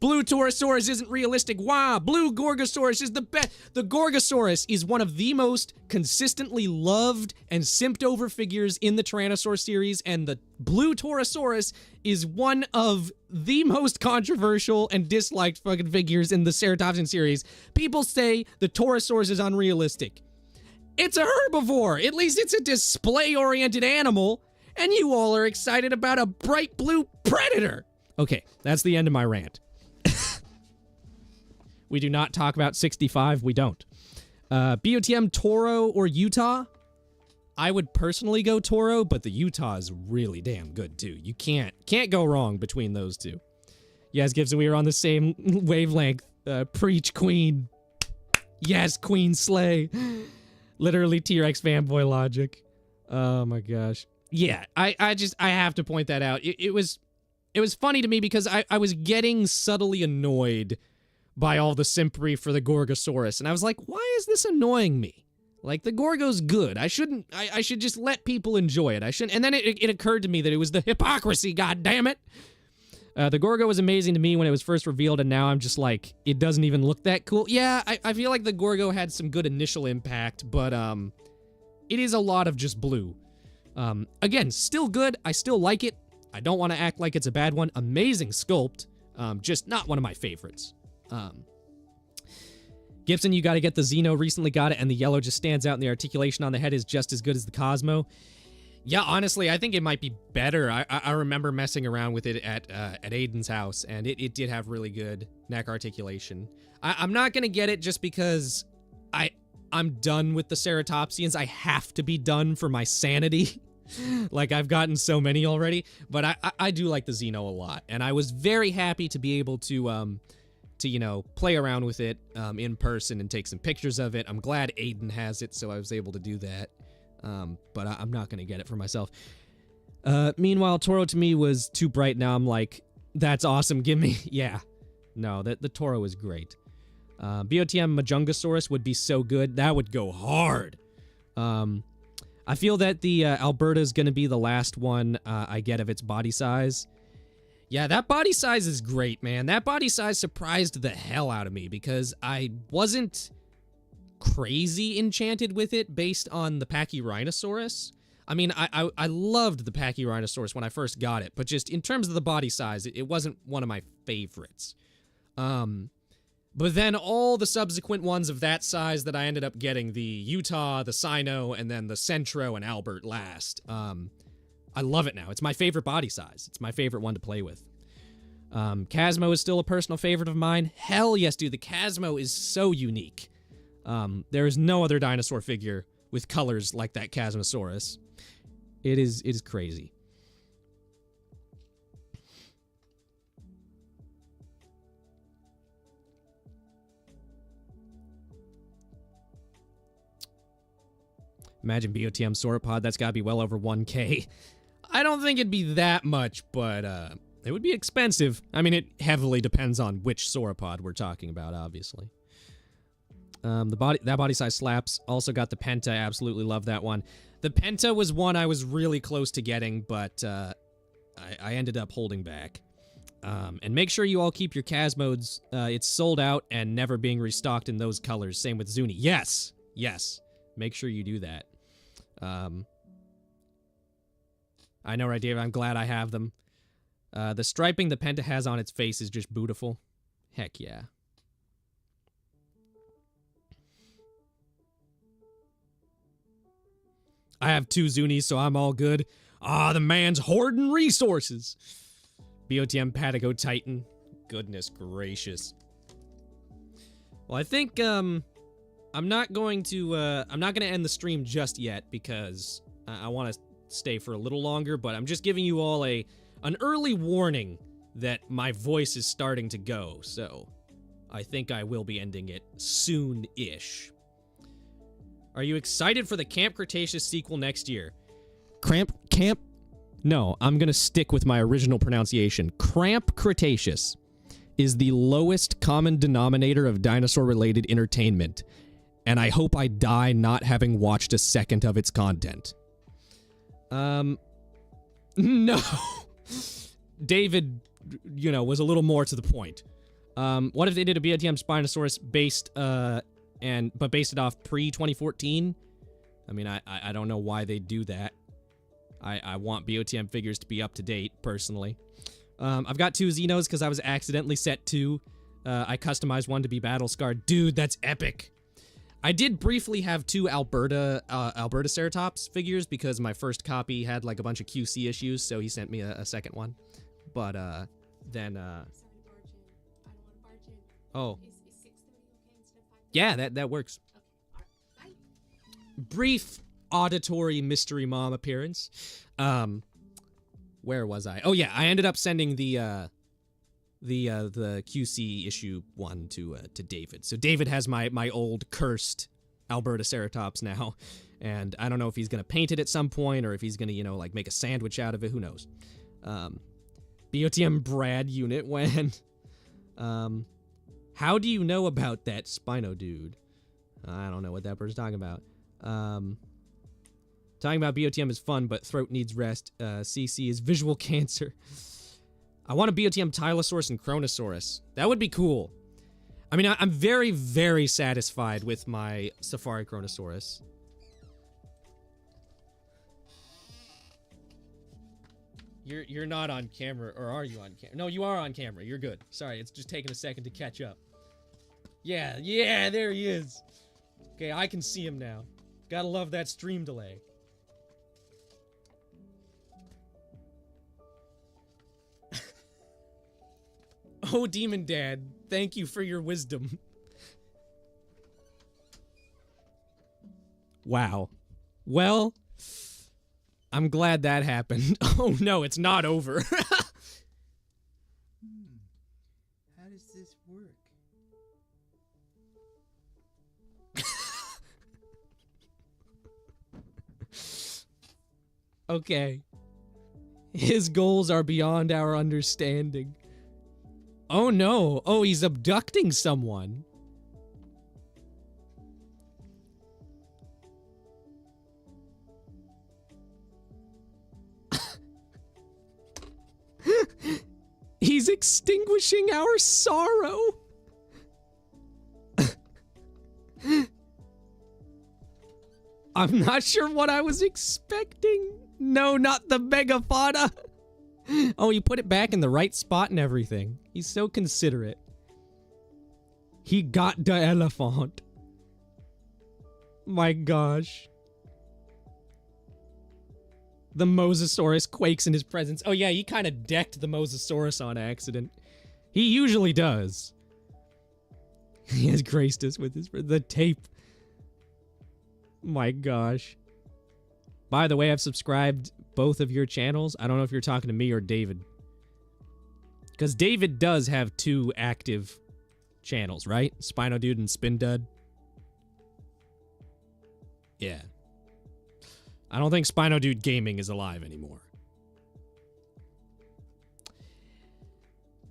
Blue Torosaurus isn't realistic. Wah! Blue Gorgosaurus is the best. The Gorgosaurus is one of the most consistently loved and simped over figures in the Tyrannosaur series, and the Blue Torosaurus is one of the most controversial and disliked fucking figures in the Ceratopsian series. People say the Torosaurus is unrealistic. It's a herbivore. At least it's a display-oriented animal, and you all are excited about a bright blue predator. Okay, that's the end of my rant. We do not talk about 65. We don't. BOTM, Toro, or Utah? I would personally go Toro, but the Utah is really damn good too. You can't go wrong between those two. Yes, Gibson, we were on the same wavelength. Preach, Queen. Yes, Queen slay. Literally T-Rex fanboy logic. Oh my gosh. Yeah, I have to point that out. It was funny to me because I was getting subtly annoyed by all the simpery for the Gorgosaurus, and I was like, why is this annoying me? Like, the Gorgo's good. I should just let people enjoy it. I shouldn't. And then it occurred to me that it was the hypocrisy, goddammit. The Gorgo was amazing to me when it was first revealed, and now I'm just like, it doesn't even look that cool. Yeah, I feel like the Gorgo had some good initial impact, but it is a lot of just blue. Again, still good. I still like it. I don't want to act like it's a bad one. Amazing sculpt. Just not one of my favorites. Gibson, you got to get the Xeno. Recently got it, and the yellow just stands out, and the articulation on the head is just as good as the Cosmo. Yeah, honestly, I think it might be better. I remember messing around with it at Aiden's house, and it did have really good neck articulation. I'm not gonna get it just because I'm done with the Ceratopsians. I have to be done for my sanity. Like, I've gotten so many already, but I do like the Xeno a lot, and I was very happy to be able to you know, play around with it in person and take some pictures of it. I'm glad Aiden has it, so I was able to do that. But I'm not going to get it for myself. Meanwhile, Toro to me was too bright. Now I'm like, that's awesome. Give me... Yeah. No, the Toro is great. BOTM Majungasaurus would be so good. That would go hard. I feel that the Alberta is going to be the last one I get of its body size. Yeah, that body size is great, man. That body size surprised the hell out of me because I wasn't crazy enchanted with it based on the Pachyrhinosaurus. I mean, I loved the Pachyrhinosaurus when I first got it, but just in terms of the body size, it wasn't one of my favorites. But then all the subsequent ones of that size that I ended up getting, the Utah, the Sino, and then the Centro and Albert last, I love it now. It's my favorite body size. It's my favorite one to play with. Casmo is still a personal favorite of mine. Hell yes, dude. The Casmo is so unique. There is no other dinosaur figure with colors like that Chasmosaurus. It is crazy. Imagine BOTM Sauropod. That's got to be well over 1K. I don't think it'd be that much, but it would be expensive. I mean, it heavily depends on which sauropod we're talking about, obviously. That body size slaps. Also got the Penta. I absolutely love that one. The Penta was one I was really close to getting, but I ended up holding back. And make sure you all keep your Casmodes. It's sold out and never being restocked in those colors. Same with Zuni. Yes. Yes. Make sure you do that. I know, right, Dave? I'm glad I have them. The striping the Penta has on its face is just beautiful. Heck yeah. I have 2 Zunis, so I'm all good. Ah, the man's hoarding resources. BOTM Patago Titan. Goodness gracious. Well, I think, I'm not going to end the stream just yet because I want to stay for a little longer, but I'm just giving you all an early warning that my voice is starting to go, so I think I will be ending it soon-ish. Are you excited for the Camp Cretaceous sequel next year? Camp? No, I'm gonna stick with my original pronunciation. Cramp Cretaceous is the lowest common denominator of dinosaur-related entertainment, and I hope I die not having watched a second of its content. No. David, you know, was a little more to the point. What if they did a BOTM Spinosaurus based, but based it off pre-2014? I mean, I don't know why they do that. I want BOTM figures to be up to date, personally. I've got 2 Xenos because I was accidentally set 2. I customized one to be battle scarred. Dude, that's epic. I did briefly have 2 Alberta Ceratops figures because my first copy had like a bunch of QC issues, so he sent me a second one. But then oh, yeah, that works. Brief auditory mystery mom appearance. Where was I? Oh yeah, I ended up sending the QC issue 1 to David. So David has my old cursed Alberta Ceratops now, and I don't know if he's gonna paint it at some point or if he's gonna, you know, like make a sandwich out of it. Who knows? BOTM Brad unit when? How do you know about that Spino dude? I don't know what that person's talking about. Talking about BOTM is fun, but throat needs rest. CC is visual cancer. I want a BOTM Tylosaurus and Chronosaurus. That would be cool. I mean, I'm very, very satisfied with my Safari Chronosaurus. You're not on camera, or are you on camera? No, you are on camera. You're good. Sorry, it's just taking a second to catch up. Yeah, there he is. Okay, I can see him now. Gotta love that stream delay. Oh, Demon Dad, thank you for your wisdom. Wow. Well, I'm glad that happened. Oh no, it's not over. How does this work? Okay. His goals are beyond our understanding. Oh no. Oh, he's abducting someone. He's extinguishing our sorrow. I'm not sure what I was expecting. No, not the megafauna. Oh, you put it back in the right spot and everything. He's so considerate. He got the elephant. My gosh. The Mosasaurus quakes in his presence. Oh yeah, he kind of decked the Mosasaurus on accident. He usually does. He has graced us with the tape. My gosh. By the way, I've subscribed both of your channels. I don't know if you're talking to me or David. Because David does have 2 active channels, right? Spino Dude and Spin Dud. Yeah. I don't think Spino Dude Gaming is alive anymore.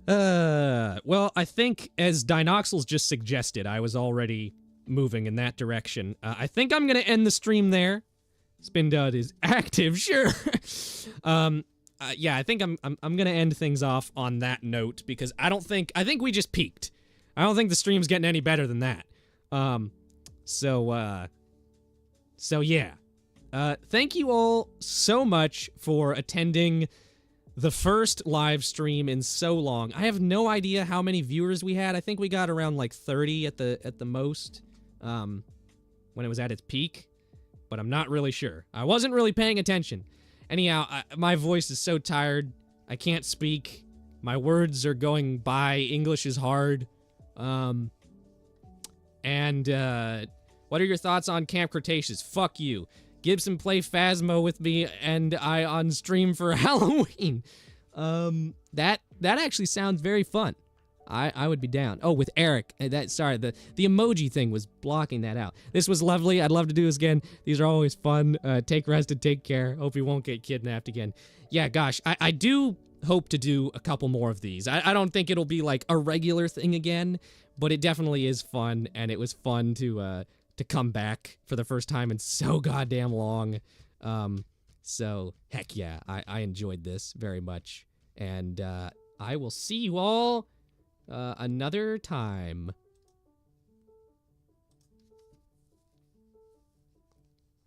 Well, I think as Dinoxels just suggested, I was already moving in that direction. I think I'm gonna end the stream there. Spin Dud is active, sure. Yeah, I think I'm gonna end things off on that note because I think we just peaked. I don't think the stream's getting any better than that. So yeah. Thank you all so much for attending the first live stream in so long. I have no idea how many viewers we had. I think we got around like 30 at the most, when it was at its peak, but I'm not really sure. I wasn't really paying attention. Anyhow, my voice is so tired. I can't speak. My words are going by. English is hard. What are your thoughts on Camp Cretaceous? Fuck you. Gibson play Phasmo with me and I on stream for Halloween. That actually sounds very fun. I would be down. Oh, with Eric. Sorry, the emoji thing was blocking that out. This was lovely. I'd love to do this again. These are always fun. Take rest and take care. Hope you won't get kidnapped again. Yeah, gosh, I do hope to do a couple more of these. I don't think it'll be like a regular thing again, but it definitely is fun, and it was fun to come back for the first time in so goddamn long. So heck yeah, I enjoyed this very much, and I will see you all Another time.